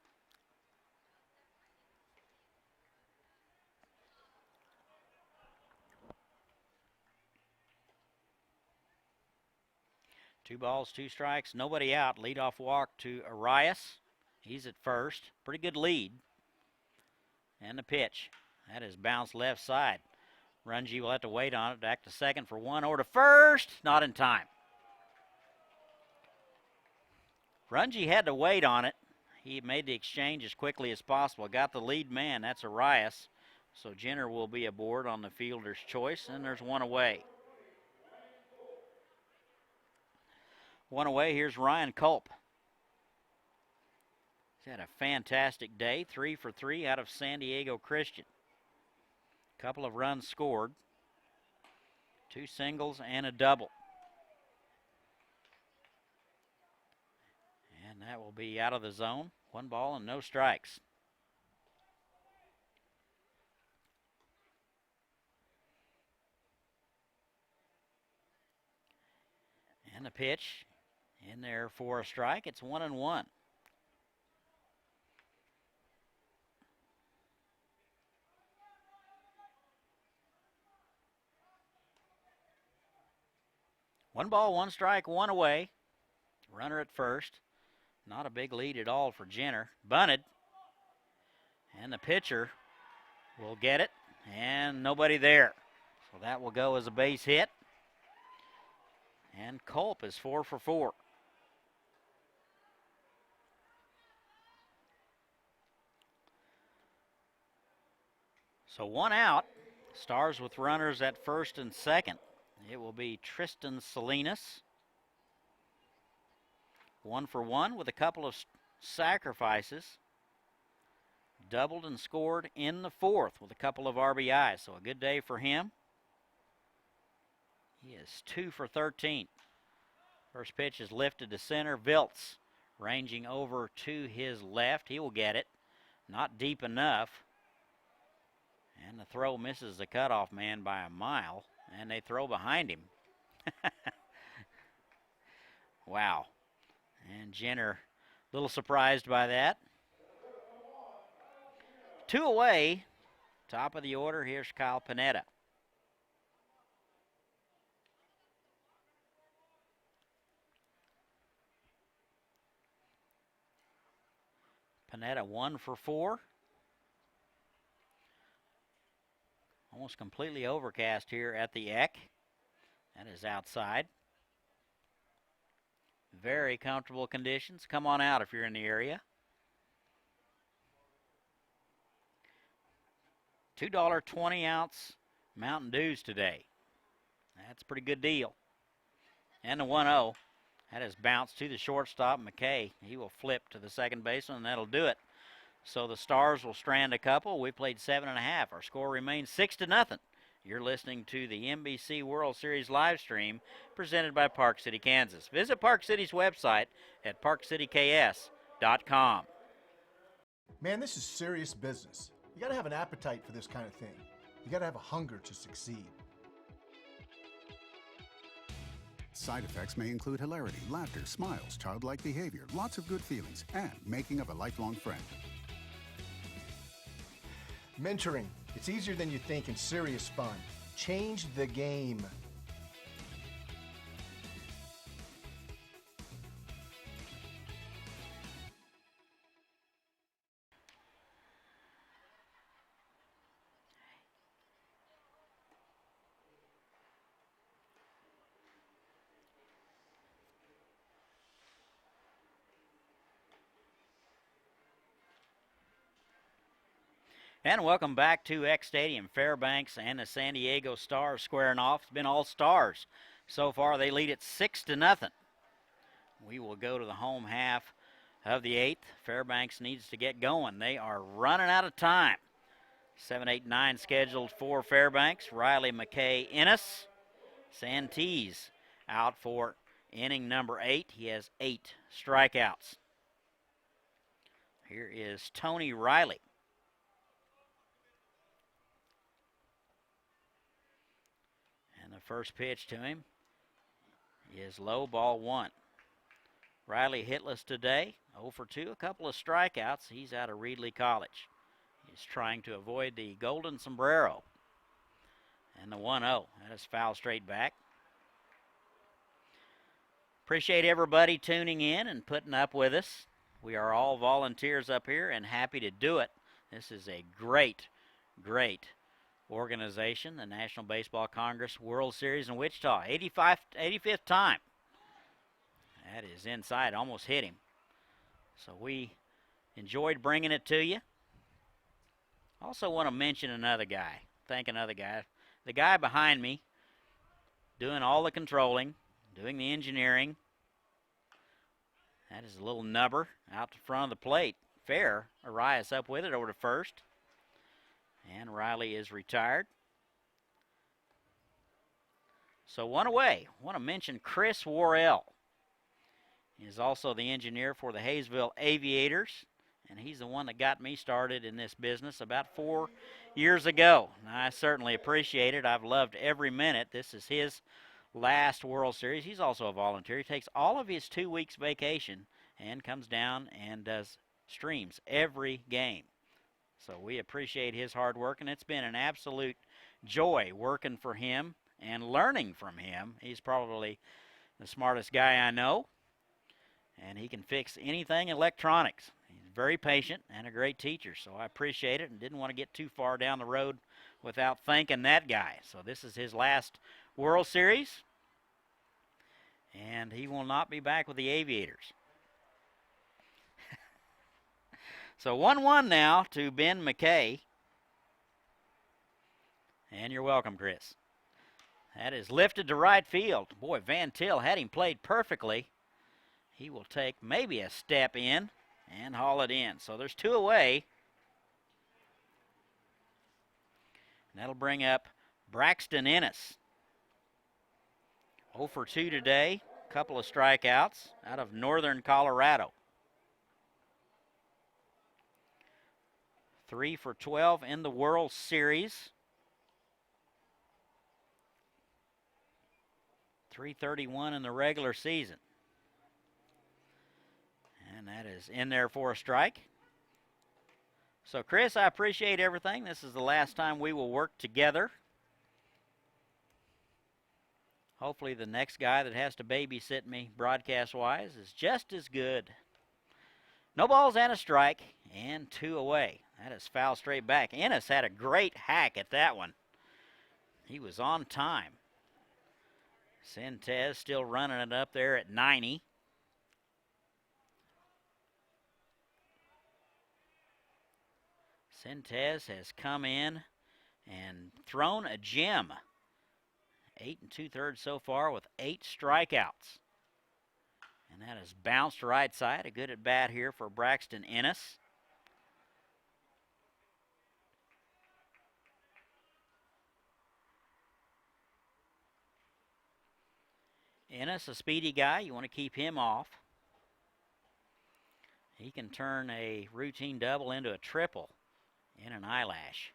Two balls, two strikes, nobody out. Leadoff walk to Arias. He's at first. Pretty good lead. And the pitch. That is bounced left side. Runge will have to wait on it. Back to second for one, or to first. Not in time. Runge had to wait on it. He made the exchange as quickly as possible. Got the lead man. That's Arias. So Jenner will be aboard on the fielder's choice, and there's one away. One away, here's Ryan Culp. He's had a fantastic day, 3 for 3 out of San Diego Christian. Couple of runs scored, 2 singles and a double. And that will be out of the zone. 1 ball and no strikes. And the pitch. In there for a strike. It's 1-1. One ball, one strike, one away. Runner at first. Not a big lead at all for Jenner. Bunted. And the pitcher will get it. And nobody there. So that will go as a base hit. And Culp is 4 for 4. So one out. Stars with runners at first and second. It will be Tristan Salinas. 1 for 1 with a couple of sacrifices. Doubled and scored in the fourth with a couple of RBIs. So a good day for him. He is 2 for 13. First pitch is lifted to center. Viltz ranging over to his left. He will get it. Not deep enough. And the throw misses the cutoff man by a mile, and they throw behind him. Wow. And Jenner, a little surprised by that. 2 away. Top of the order, here's Kyle Panetta. Panetta 1 for 4. Almost completely overcast here at the Eck. That is outside. Very comfortable conditions. Come on out if you're in the area. $2 20-ounce Mountain Dews today. That's a pretty good deal. And the 1-0. That is bounced to the shortstop, McKay. He will flip to the second baseman, and that'll do it. So the Stars will strand a couple. We played 7.5. Our score remains 6-0. You're listening to the NBC World Series live stream presented by Park City, Kansas. Visit Park City's website at parkcityks.com. Man, this is serious business. You got to have an appetite for this kind of thing. You got to have a hunger to succeed. Side effects may include hilarity, laughter, smiles, childlike behavior, lots of good feelings, and making of a lifelong friend. Mentoring. It's easier than you think and serious fun. Change the game. And welcome back to X Stadium. Fairbanks and the San Diego Stars squaring off. It's been all Stars. So far, they lead it 6-0. We will go to the home half of the 8th. Fairbanks needs to get going. They are running out of time. 7, 8, 9 scheduled for Fairbanks. Riley, McKay, Ennis. Santee out for inning number 8. He has 8 strikeouts. Here is Tony Riley. The first pitch to him is low, ball 1. Riley hitless today, 0 for 2, a couple of strikeouts. He's out of Reedley College. He's trying to avoid the golden sombrero. And the 1-0, that is foul straight back. Appreciate everybody tuning in and putting up with us. We are all volunteers up here and happy to do it. This is a great, great organization, the National Baseball Congress World Series in Wichita. 85th time. That is inside, almost hit him. So we enjoyed bringing it to you. Also want to mention thank another guy. The guy behind me doing all the controlling, doing the engineering. That is a little nubber out the front of the plate. Fair, Arias up with it over to first. And Riley is retired. So one away. I want to mention Chris Worrell. He is also the engineer for the Hayesville Aviators. And he's the one that got me started in this business about 4 years ago. And I certainly appreciate it. I've loved every minute. This is his last World Series. He's also a volunteer. He takes all of his 2 weeks vacation and comes down and streams every game. So we appreciate his hard work, and it's been an absolute joy working for him and learning from him. He's probably the smartest guy I know, and he can fix anything electronics. He's very patient and a great teacher, so I appreciate it and didn't want to get too far down the road without thanking that guy. So this is his last World Series, and he will not be back with the Aviators. So 1-1 now to Ben McKay. And you're welcome, Chris. That is lifted to right field. Boy, Van Til had him played perfectly. He will take maybe a step in and haul it in. So there's 2 away. And that'll bring up Braxton Ennis. 0 for 2 today. A couple of strikeouts out of northern Colorado. 3 for 12 in the World Series. 331 in the regular season. And that is in there for a strike. So, Chris, I appreciate everything. This is the last time we will work together. Hopefully the next guy that has to babysit me broadcast-wise is just as good. No balls and a strike, and 2 away. That is foul straight back. Ennis had a great hack at that one. He was on time. Santez still running it up there at 90. Santez has come in and thrown a gem. 8 2/3 so far with 8 strikeouts. And that has bounced right side. A good at bat here for Braxton Ennis. Ennis, a speedy guy. You want to keep him off. He can turn a routine double into a triple in an eyelash.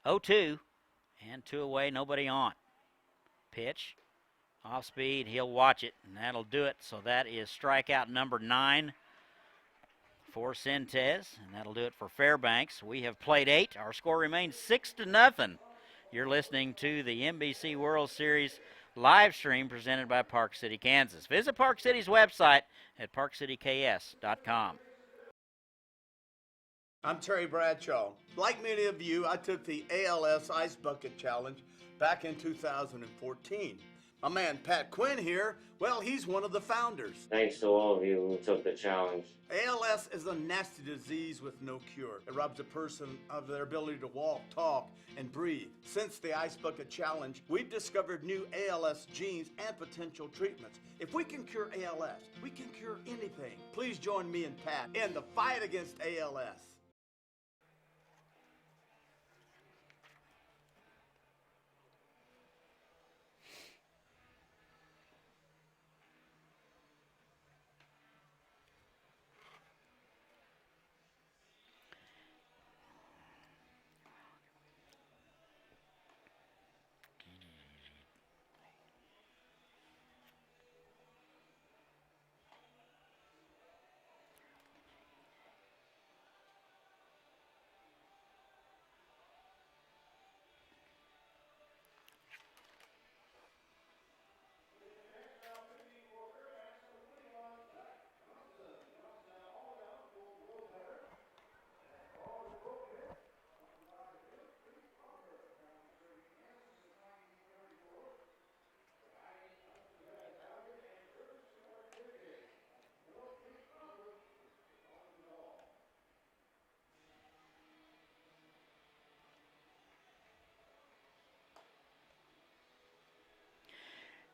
0-2 and 2 away, nobody on. Pitch. Off speed. He'll watch it, and that'll do it. So that is strikeout number 9 for Sintez, and that'll do it for Fairbanks. We have played 8. Our score remains 6-0. You're listening to the NBC World Series live stream presented by Park City, Kansas. Visit Park City's website at parkcityks.com. I'm Terry Bradshaw. Like many of you, I took the ALS Ice Bucket Challenge back in 2014. My man Pat Quinn here, well, he's one of the founders. Thanks to all of you who took the challenge. ALS is a nasty disease with no cure. It robs a person of their ability to walk, talk, and breathe. Since the Ice Bucket Challenge, we've discovered new ALS genes and potential treatments. If we can cure ALS, we can cure anything. Please join me and Pat in the fight against ALS.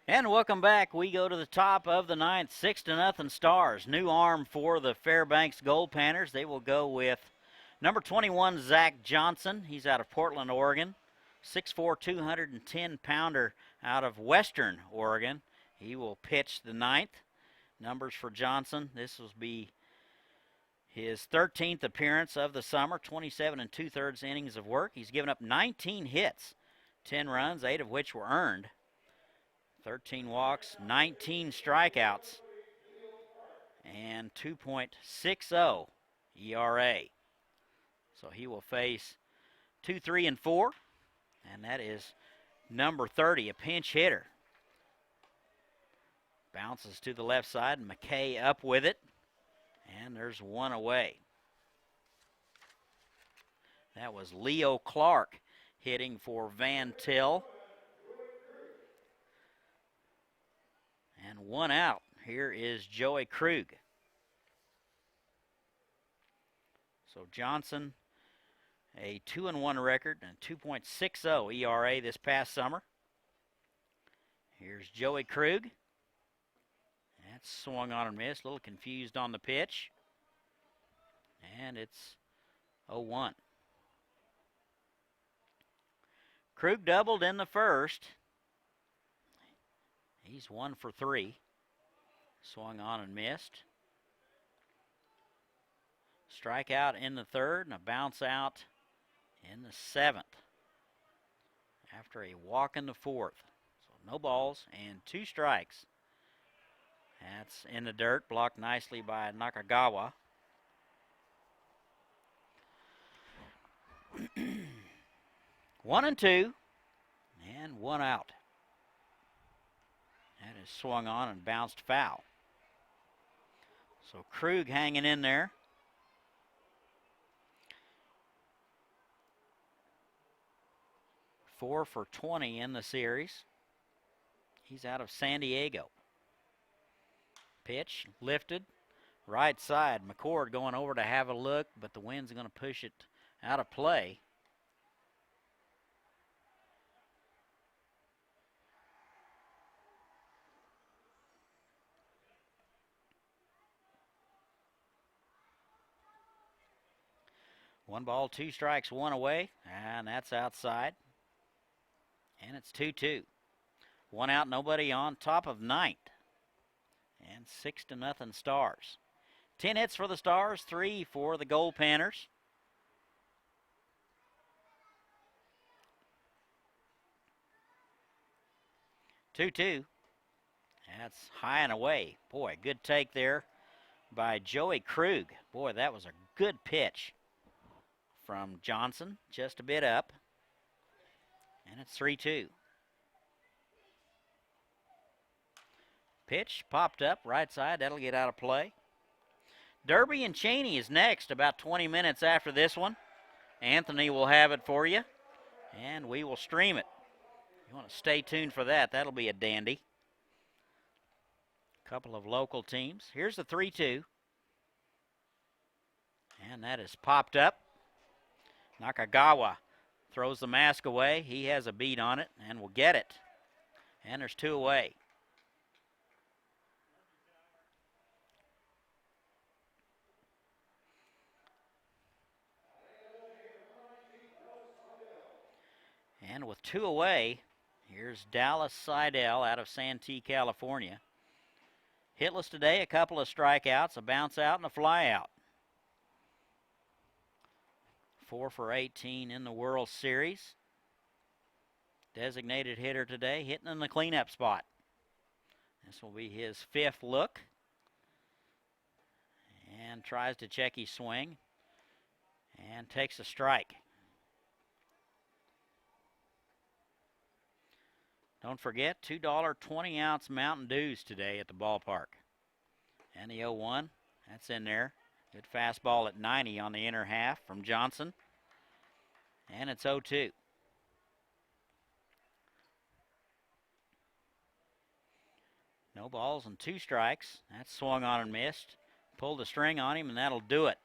And welcome back. We go to the top of the 9th, 6-0 Stars. New arm for the Fairbanks Goldpanners. They will go with number 21, Zach Johnson. He's out of Portland, Oregon. 6'4", 210-pounder out of Western Oregon. He will pitch the 9th. Numbers for Johnson. This will be his 13th appearance of the summer, 27 2/3 innings of work. He's given up 19 hits, 10 runs, 8 of which were earned. 13 walks, 19 strikeouts, and 2.60 ERA. So he will face 2, 3, and 4, and that is number 30, a pinch hitter. Bounces to the left side, and McKay up with it, and there's one away. That was Leo Clark hitting for Van Til. And one out. Here is Joey Krug. So Johnson, a 2-1 record and 2.60 ERA this past summer. Here's Joey Krug. That's swung on and missed. A little confused on the pitch. And it's 0-1. Krug doubled in the first. He's 1 for 3. Swung on and missed. Strikeout in the 3rd and a bounce out in the 7th. After a walk in the 4th. So no balls and 2 strikes. That's in the dirt, blocked nicely by Nakagawa. One and 2, and 1 out. That is swung on and bounced foul. So Krug hanging in there. Four for 20 in the series. He's out of San Diego. Pitch lifted, right side. McCord going over to have a look, but the wind's going to push it out of play. One ball, 2 strikes, 1 away, and that's outside. And it's 2-2. 1 out, nobody on, top of 9th. And 6-0 Stars. 10 hits for the Stars, 3 for the Goldpanners. 2-2. That's high and away. Boy, good take there by Joey Krug. Boy, that was a good pitch from Johnson, just a bit up. And it's 3-2. Pitch popped up, right side. That'll get out of play. Derby and Cheney is next, about 20 minutes after this one. Anthony will have it for you, and we will stream it. You want to stay tuned for that. That'll be a dandy. Couple of local teams. Here's the 3-2. And that is popped up. Nakagawa throws the mask away. He has a beat on it and will get it. And there's 2 away. And with 2 away, here's Dallas Seidel out of Santee, California. Hitless today, a couple of strikeouts, a bounce out, and a fly out. 4 for 18 in the World Series. Designated hitter today, hitting in the cleanup spot. This will be his 5th look. And tries to check his swing. And takes a strike. Don't forget, $2 20-ounce Mountain Dews today at the ballpark. And the 0-1, that's in there. Good fastball at 90 on the inner half from Johnson. And it's 0-2. No balls and 2 strikes. That's swung on and missed. Pulled the string on him, and that'll do it.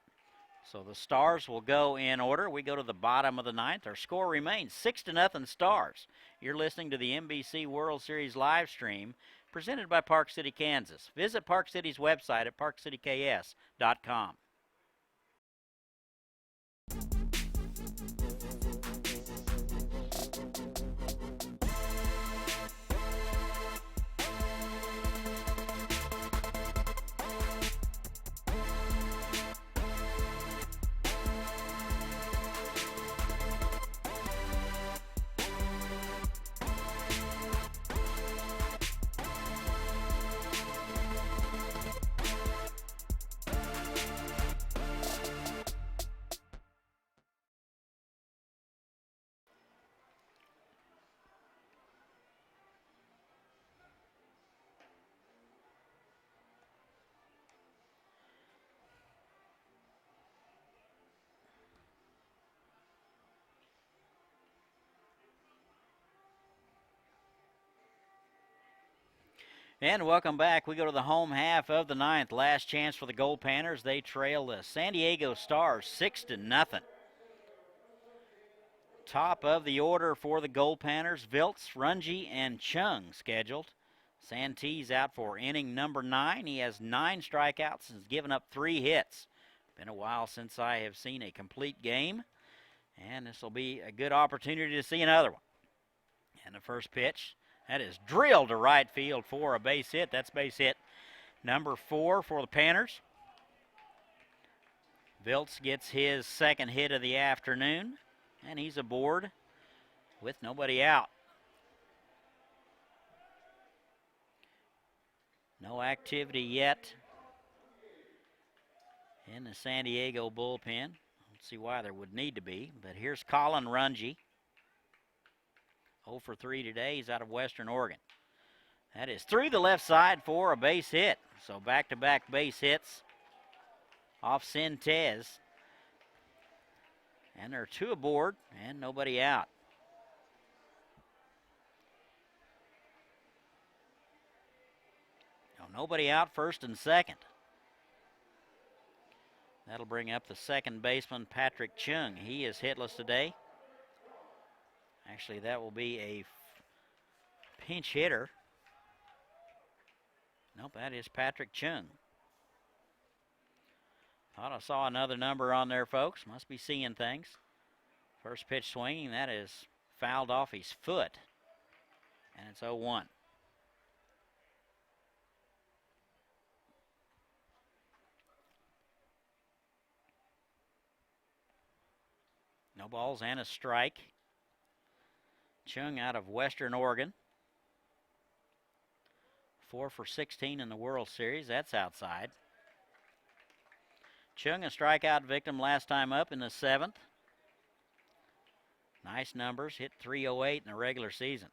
So the Stars will go in order. We go to the bottom of the 9th. Our score remains 6-0 Stars. You're listening to the NBC World Series live stream presented by Park City, Kansas. Visit Park City's website at parkcityks.com. And welcome back. We go to the home half of the 9th. Last chance for the Goldpanners. They trail the San Diego Stars 6-0. Top of the order for the Goldpanners, Viltz, Runge, and Chung scheduled. Santee's out for inning number 9. He has 9 strikeouts and has given up 3 hits. Been a while since I have seen a complete game, and this will be a good opportunity to see another one. And the first pitch, that is drilled to right field for a base hit. That's base hit number 4 for the Panners. Viltz gets his 2nd hit of the afternoon, and he's aboard with nobody out. No activity yet in the San Diego bullpen. I don't see why there would need to be, but here's Colin Runge. 0 for 3 today. He's out of Western Oregon. That is through the left side for a base hit. So back-to-back base hits off Sintez. And there are 2 aboard and nobody out. No, nobody out, 1st and 2nd. That'll bring up the 2nd baseman, Patrick Chung. He is hitless today. Actually, that will be a pinch hitter. Nope, that is Patrick Chung. Thought I saw another number on there, folks. Must be seeing things. First pitch swinging, that is fouled off his foot. And it's 0-1. No balls and a strike. Chung out of Western Oregon. 4 for 16 in the World Series. That's outside. Chung, a strikeout victim last time up in the 7th. Nice numbers. Hit .308 in the regular season.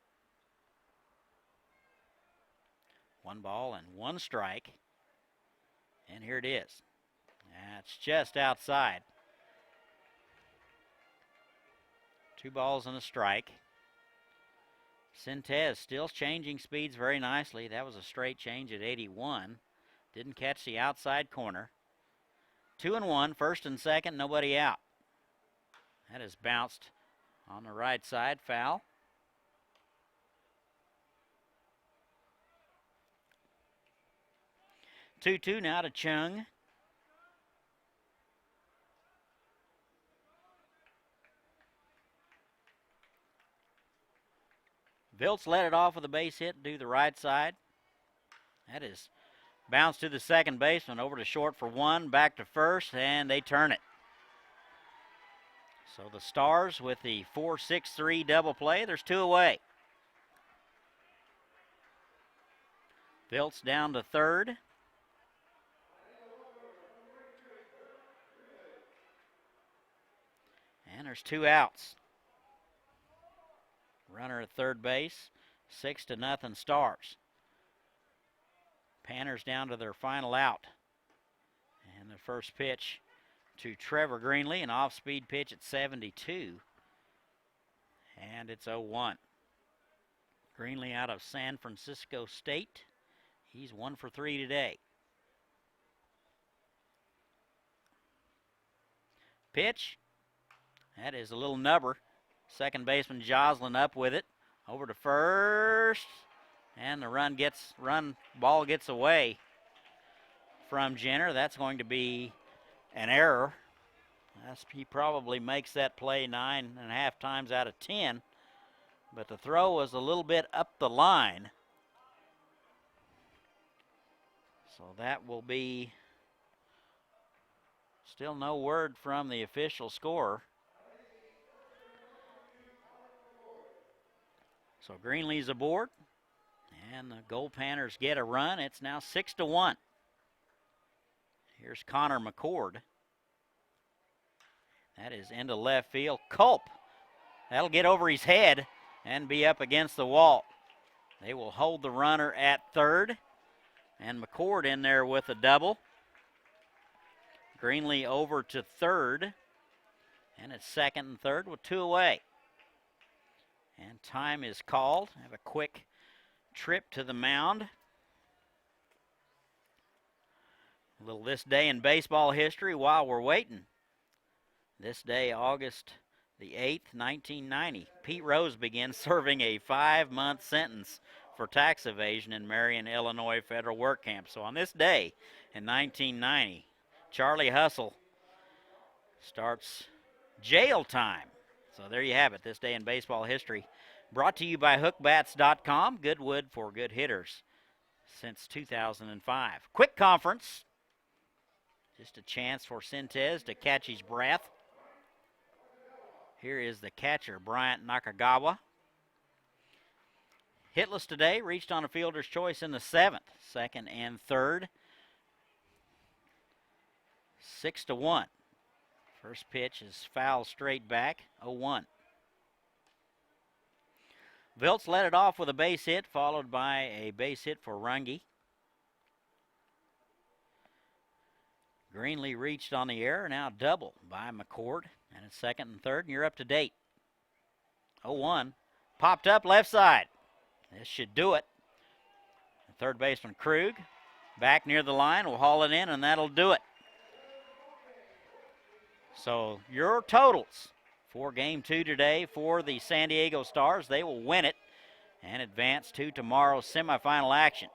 1 ball and 1 strike. And here it is. That's just outside. 2 balls and a strike. Sintez still changing speeds very nicely. That was a straight change at 81. Didn't catch the outside corner. 2-1, first and second, nobody out. That is bounced on the right side, foul. Two now to Chung. Viltz let it off with a base hit to the right side. That is bounced to the second baseman, over to short for 1, back to first, and they turn it. So the Stars with the 4-6-3 double play. There's 2 away. Viltz down to third. And there's 2 outs. Runner at third base, 6-0 Stars. Panners down to their final out. And the first pitch to Trevor Greenlee, an off-speed pitch at 72. And it's 0-1. Greenlee out of San Francisco State. He's 1 for 3 today. Pitch. That is a little nubber. Second baseman Joslin up with it. Over to first. And the ball gets away from Jenner. That's going to be an error. He probably makes that play 9.5 times out of 10. But the throw was a little bit up the line. So that will be still no word from the official scorer. So Greenlee's aboard, and the Goldpanners get a run. It's now 6-1. Here's Connor McCord. That is into left field. Culp. That'll get over his head and be up against the wall. They will hold the runner at third, and McCord in there with a double. Greenlee over to third, and it's second and third with 2 away. And time is called. Have a quick trip to the mound. A little this day in baseball history while we're waiting. This day, August the 8th, 1990, Pete Rose begins serving a 5-month sentence for tax evasion in Marion, Illinois federal work camp. So on this day in 1990, Charlie Hustle starts jail time. So there you have it, this day in baseball history. Brought to you by hookbats.com, good wood for good hitters since 2005. Quick conference. Just a chance for Sintez to catch his breath. Here is the catcher, Bryant Nakagawa. Hitless today, reached on a fielder's choice in the 7th, second and third. 6-1. First pitch is foul straight back, 0-1. Viltz led it off with a base hit, followed by a base hit for Runge. Greenlee reached on the error, now double by McCord. And it's second and third, and you're up to date. 0-1. Popped up left side. This should do it. Third baseman Krug, back near the line, will haul it in, and that'll do it. So your totals for Game 2 today for the San Diego Stars, they will win it and advance to tomorrow's semifinal action.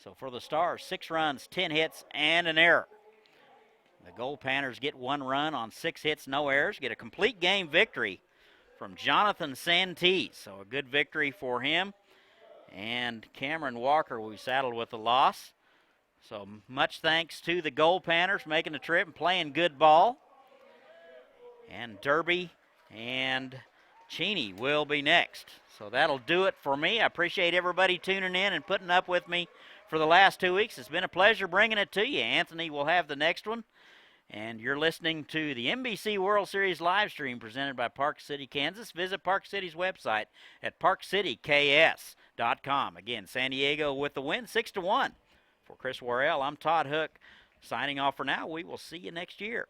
So for the Stars, 6 runs, 10 hits, and an error. The Goldpanners get 1 run on 6 hits, no errors, get a complete game victory from Jonathan Santee. So a good victory for him. And Cameron Walker will be saddled with the loss. So much thanks to the Goldpanners making the trip and playing good ball. And Derby and Cheney will be next. So that'll do it for me. I appreciate everybody tuning in and putting up with me for the last 2 weeks. It's been a pleasure bringing it to you. Anthony will have the next one. And you're listening to the NBC World Series live stream presented by Park City, Kansas. Visit Park City's website at parkcityks.com. Again, San Diego with the win, 6-1. For Chris Worrell, I'm Todd Hook, signing off for now. We will see you next year.